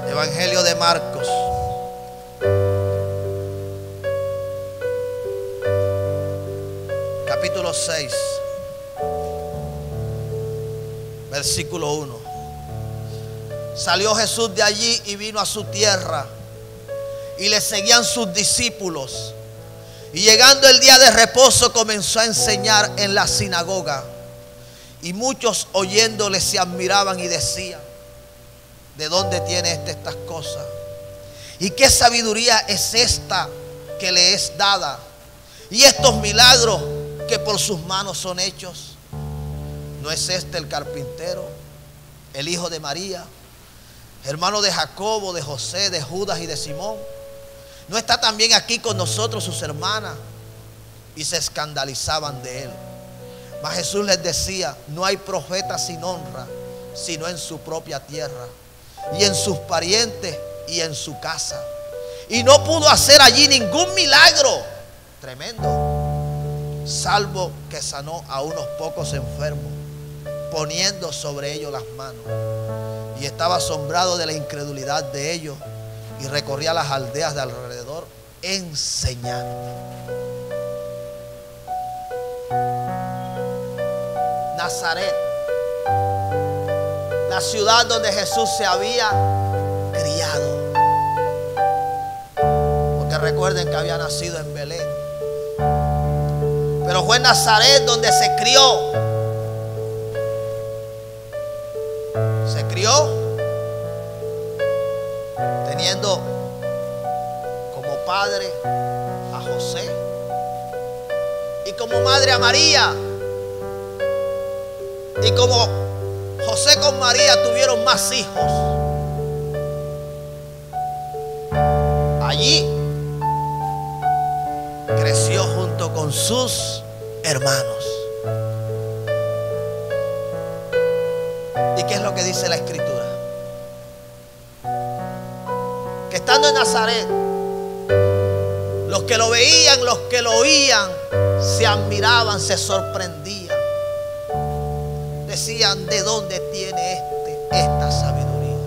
Speaker 1: Evangelio de Marcos, capítulo 6, versículo 1. Salió Jesús de allí y vino a su tierra, y le seguían sus discípulos. Y llegando el día de reposo comenzó a enseñar en la sinagoga. Y muchos oyéndole se admiraban y decían: ¿de dónde tiene estas cosas? ¿Y qué sabiduría es esta que le es dada? ¿Y estos milagros que por sus manos son hechos? ¿No es este el carpintero, el hijo de María, hermano de Jacobo, de José, de Judas y de Simón? ¿No está también aquí con nosotros sus hermanas? Y se escandalizaban de él. Mas Jesús les decía: no hay profeta sin honra, sino en su propia tierra, y en sus parientes, y en su casa. Y no pudo hacer allí ningún milagro tremendo, salvo que sanó a unos pocos enfermos, poniendo sobre ellos las manos. Y estaba asombrado de la incredulidad de ellos, y recorría las aldeas de alrededor enseñando. Nazaret, la ciudad donde Jesús se había criado. Porque recuerden que había nacido en Belén, pero fue en Nazaret donde se crió. Se crió teniendo como padre a José y como madre a María. Y como José con María tuvieron más hijos, allí creció junto con sus hermanos. ¿Y qué es lo que dice la Escritura? Que estando en Nazaret, los que lo veían, los que lo oían, se admiraban, se sorprendían. Decían: ¿de dónde tiene esta sabiduría?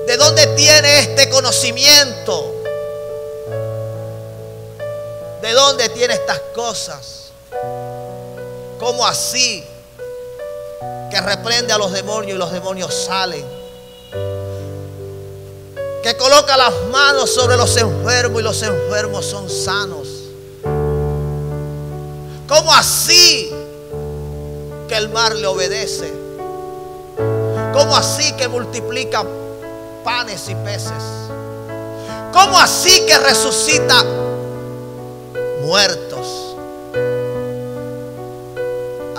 Speaker 1: ¿De dónde tiene este conocimiento? ¿De dónde tiene estas cosas? ¿Cómo así? Que reprende a los demonios y los demonios salen. Que coloca las manos sobre los enfermos y los enfermos son sanos. ¿Cómo así? Que el mar le obedece. ¿Cómo así que multiplica panes y peces? ¿Cómo así que resucita muertos?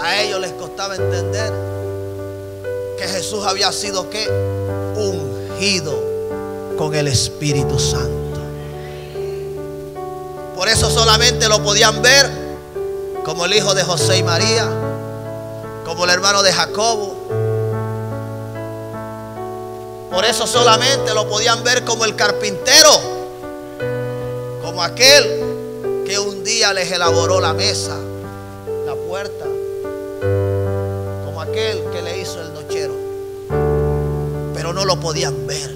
Speaker 1: A ellos les costaba entender que Jesús había sido ¿qué? Ungido con el Espíritu Santo. Por eso solamente lo podían ver como el hijo de José y María, como el hermano de Jacobo. Por eso solamente lo podían ver como el carpintero, como aquel que un día les elaboró la mesa, la puerta, como aquel que le hizo el nochero. Pero no lo podían ver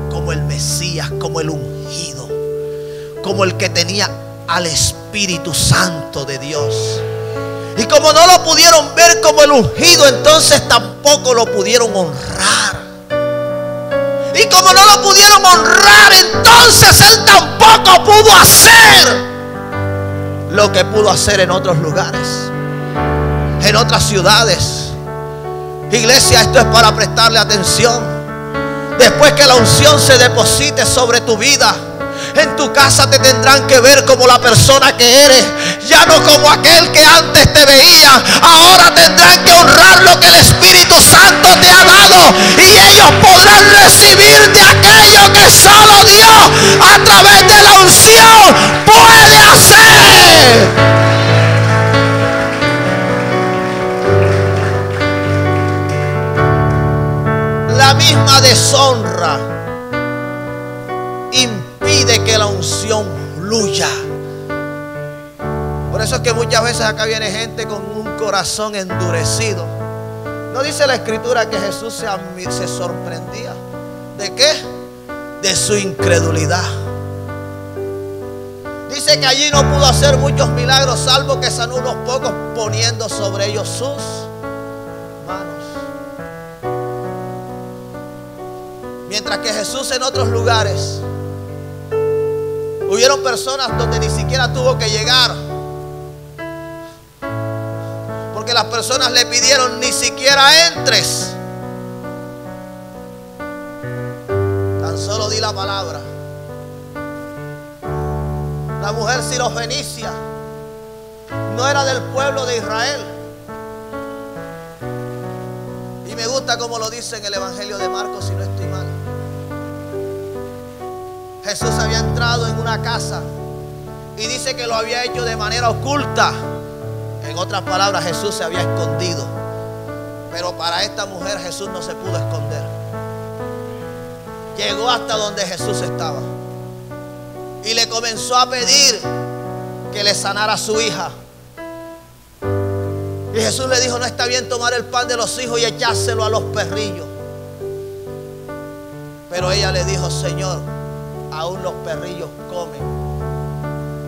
Speaker 1: como el Mesías, como el ungido, como el que tenía al Espíritu Santo de Dios. Y como no lo pudieron ver como el ungido, entonces tampoco lo pudieron honrar. Y como no lo pudieron honrar, entonces él tampoco pudo hacer lo que pudo hacer en otros lugares, en otras ciudades. Iglesia, esto es para prestarle atención. Después que la unción se deposite sobre tu vida, en tu casa te tendrán que ver como la persona que eres, ya no como aquel que antes te veía. Ahora tendrán que honrar lo que el Espíritu Santo te ha dado, y ellos podrán recibir de aquello que solo Dios a través de la unción puede hacer. La misma deshonra impide que la unción fluya. Por eso es que muchas veces acá viene gente con un corazón endurecido. ¿No dice la Escritura que Jesús se sorprendía? ¿De qué? De su incredulidad. Dice que allí no pudo hacer muchos milagros, salvo que sanó unos pocos poniendo sobre ellos sus manos. Mientras que Jesús en otros lugares hubieron personas donde ni siquiera tuvo que llegar, porque las personas le pidieron: ni siquiera entres, tan solo di la palabra. La mujer sirofenicia no era del pueblo de Israel, y me gusta como lo dice en el Evangelio de Marcos, si no estoy mal. Jesús había entrado en una casa y dice que lo había hecho de manera oculta. En otras palabras, Jesús se había escondido. Pero para esta mujer Jesús no se pudo esconder. Llegó hasta donde Jesús estaba y le comenzó a pedir que le sanara a su hija. Y Jesús le dijo: no está bien tomar el pan de los hijos y echárselo a los perrillos. Pero ella le dijo: Señor, aún los perrillos comen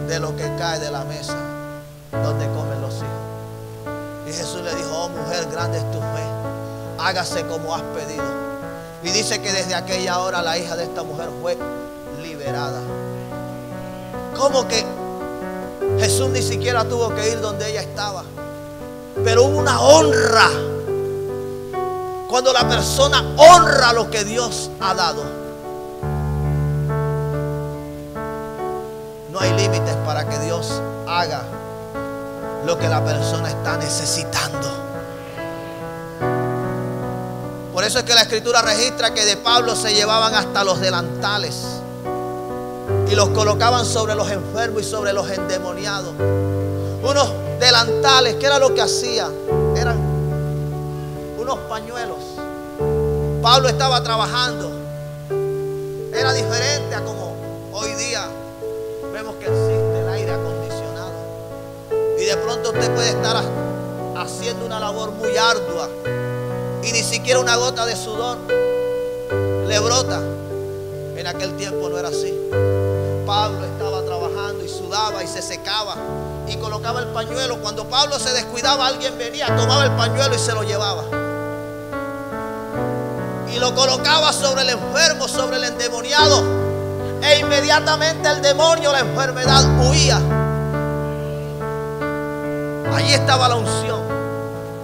Speaker 1: de lo que cae de la mesa donde comen los hijos. Y Jesús le dijo: oh mujer, grande es tu fe, hágase como has pedido. Y dice que desde aquella hora la hija de esta mujer fue liberada. ¿Cómo que Jesús ni siquiera tuvo que ir donde ella estaba? Pero hubo una honra. Cuando la persona honra lo que Dios ha dado, no hay límites para que Dios haga lo que la persona está necesitando. Por eso es que la Escritura registra que de Pablo se llevaban hasta los delantales y los colocaban sobre los enfermos y sobre los endemoniados. Unos delantales, ¿qué era lo que hacían? Eran unos pañuelos. Pablo estaba trabajando. Era diferente a como hoy día vemos que existe el aire acondicionado. Y de pronto usted puede estar haciendo una labor muy ardua y ni siquiera una gota de sudor le brota. En aquel tiempo no era así. Pablo estaba trabajando y sudaba y se secaba y colocaba el pañuelo. Cuando Pablo se descuidaba, alguien venía, tomaba el pañuelo y se lo llevaba. Y lo colocaba sobre el enfermo, sobre el endemoniado. E inmediatamente el demonio, la enfermedad huía. Allí estaba la unción.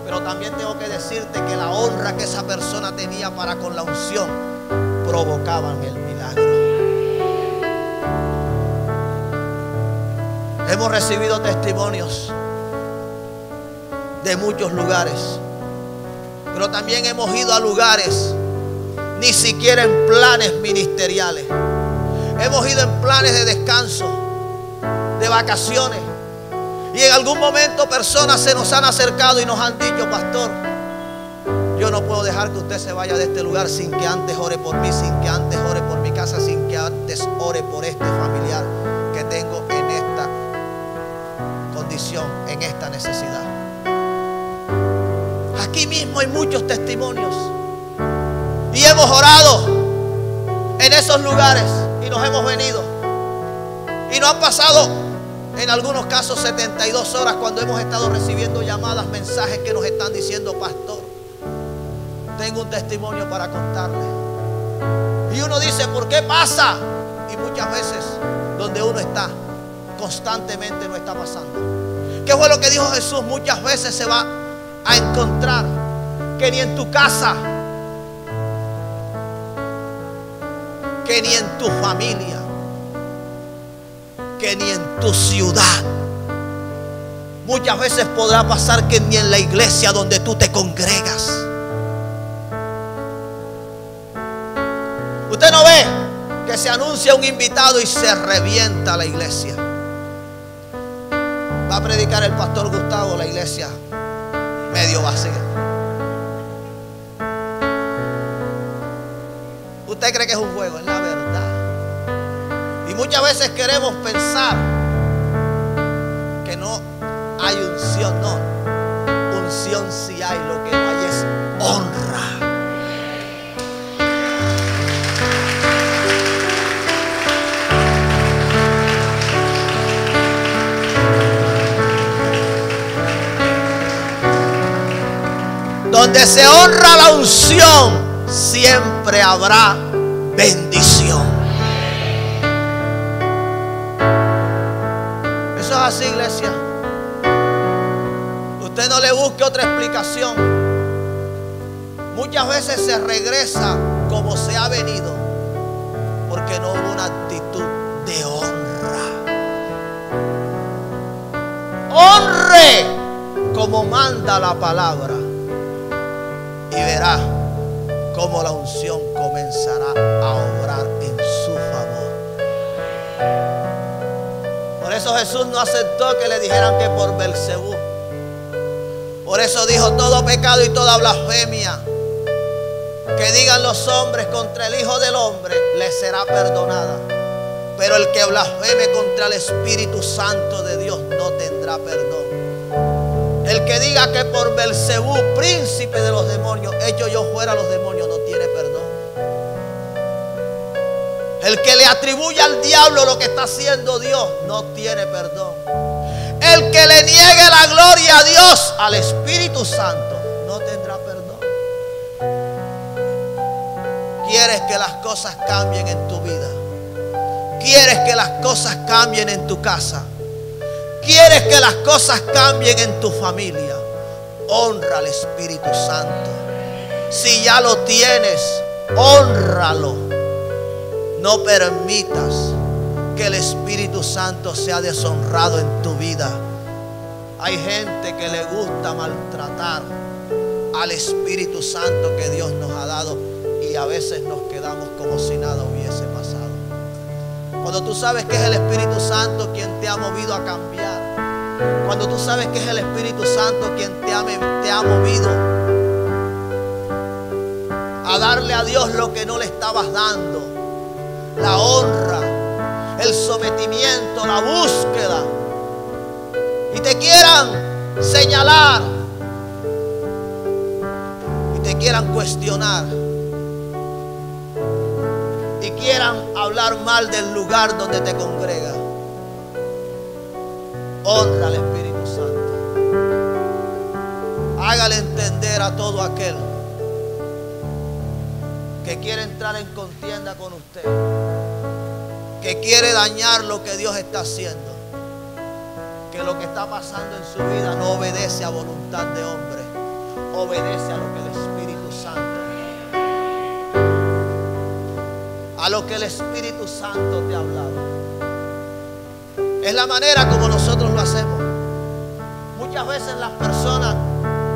Speaker 1: Pero también tengo que decirte que la honra que esa persona tenía para con la unción provocaban el milagro. Hemos recibido testimonios de muchos lugares, pero también hemos ido a lugares ni siquiera en planes ministeriales. Hemos ido en planes de descanso, de vacaciones, y en algún momento personas se nos han acercado y nos han dicho: pastor, yo no puedo dejar que usted se vaya de este lugar sin que antes ore por mí, sin que antes ore por mi casa, sin que antes ore por este familiar que tengo en esta condición, en esta necesidad. Aquí mismo hay muchos testimonios y hemos orado en esos lugares y nos hemos venido, y no han pasado en algunos casos 72 horas cuando hemos estado recibiendo llamadas, mensajes que nos están diciendo: pastor, tengo un testimonio para contarle. Y uno dice: ¿por qué pasa? Y muchas veces donde uno está constantemente no está pasando. ¿Qué fue lo que dijo Jesús? Muchas veces se va a encontrar que ni en tu casa, que ni en tu familia, que ni en tu ciudad, muchas veces podrá pasar que ni en la iglesia donde tú te congregas. Usted no ve que se anuncia un invitado y se revienta la iglesia. Va a predicar el pastor Gustavo, la iglesia medio vacía. Usted cree que es un juego, es la verdad. Y muchas veces queremos pensar que no hay unción. No, unción sí hay, lo que no hay es honra. Donde se honra la unción, siempre habrá bendición. Eso es así, iglesia. Usted no le busque otra explicación. Muchas veces se regresa como se ha venido porque no hubo una actitud de honra. Honre como manda la palabra y verá cómo la unción comenzará a obrar en su favor. Por eso Jesús no aceptó que le dijeran que por Belcebú. Por eso dijo: todo pecado y toda blasfemia que digan los hombres contra el Hijo del Hombre les será perdonada, pero el que blasfeme contra el Espíritu Santo de Dios no tendrá perdón. El que diga que por Belcebú, príncipe de los demonios, echo yo fuera a los demonios, no tiene perdón. El que le atribuye al diablo lo que está haciendo Dios, no tiene perdón. El que le niegue la gloria a Dios, al Espíritu Santo, no tendrá perdón. ¿Quieres que las cosas cambien en tu vida? ¿Quieres que las cosas cambien en tu casa? ¿Quieres que las cosas cambien en tu familia? Honra al Espíritu Santo. Si ya lo tienes, hónralo. No permitas que el Espíritu Santo sea deshonrado en tu vida. Hay gente que le gusta maltratar al Espíritu Santo que Dios nos ha dado, y a veces nos quedamos como si nada hubiese pasado. Cuando tú sabes que es el Espíritu Santo quien te ha movido a cambiar, cuando tú sabes que es el Espíritu Santo quien te ha movido a darle a Dios lo que no le estabas dando, la honra, el sometimiento, la búsqueda, y te quieran señalar y te quieran cuestionar y quieran hablar mal del lugar donde te congregas, Honra al Espíritu Santo. Hágale entender a todo aquel que quiere entrar en contienda con usted, que quiere dañar lo que Dios está haciendo, que lo que está pasando en su vida no obedece a voluntad de hombre, obedece a lo que el Espíritu Santo, a lo que el Espíritu Santo te ha hablado. Es la manera como nosotros lo hacemos. Muchas veces las personas,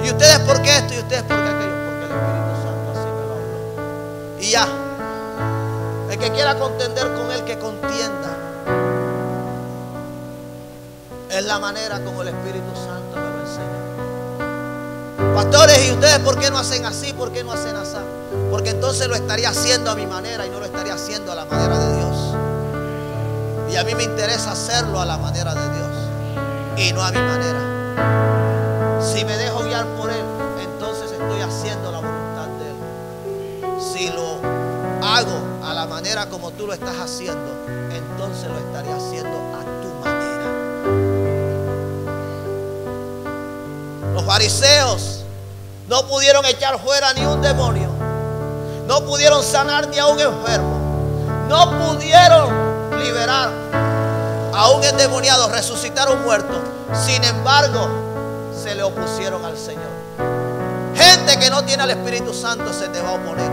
Speaker 1: ¿y ustedes por qué esto? ¿Y ustedes por qué aquello? Porque el Espíritu Santo así me lo habló. Y ya. El que quiera contender con él, que contienda. Es la manera como el Espíritu Santo me lo enseña. Pastores, ¿y ustedes por qué no hacen así? ¿Por qué no hacen así? Porque entonces lo estaría haciendo a mi manera y no lo estaría haciendo a la manera de Dios. Y a mí me interesa hacerlo a la manera de Dios y no a mi manera. Si me dejo guiar por Él, entonces estoy haciendo la voluntad de Él. Si lo hago a la manera como tú lo estás haciendo, entonces lo estaré haciendo a tu manera. Los fariseos no pudieron echar fuera ni un demonio, no pudieron sanar ni a un enfermo, no pudieron liberar a un endemoniado, resucitar a un muerto. Sin embargo, se le opusieron al Señor. Gente que no tiene al Espíritu Santo se te va a oponer.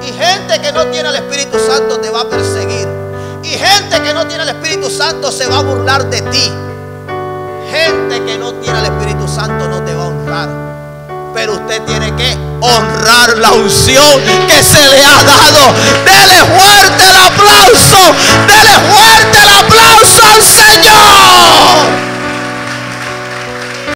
Speaker 1: Y gente que no tiene al Espíritu Santo te va a perseguir. Y gente que no tiene al Espíritu Santo se va a burlar de ti. Gente que no tiene al Espíritu Santo no te va a honrar. Pero usted tiene que honrar la unción que se le ha dado. Dele fuerte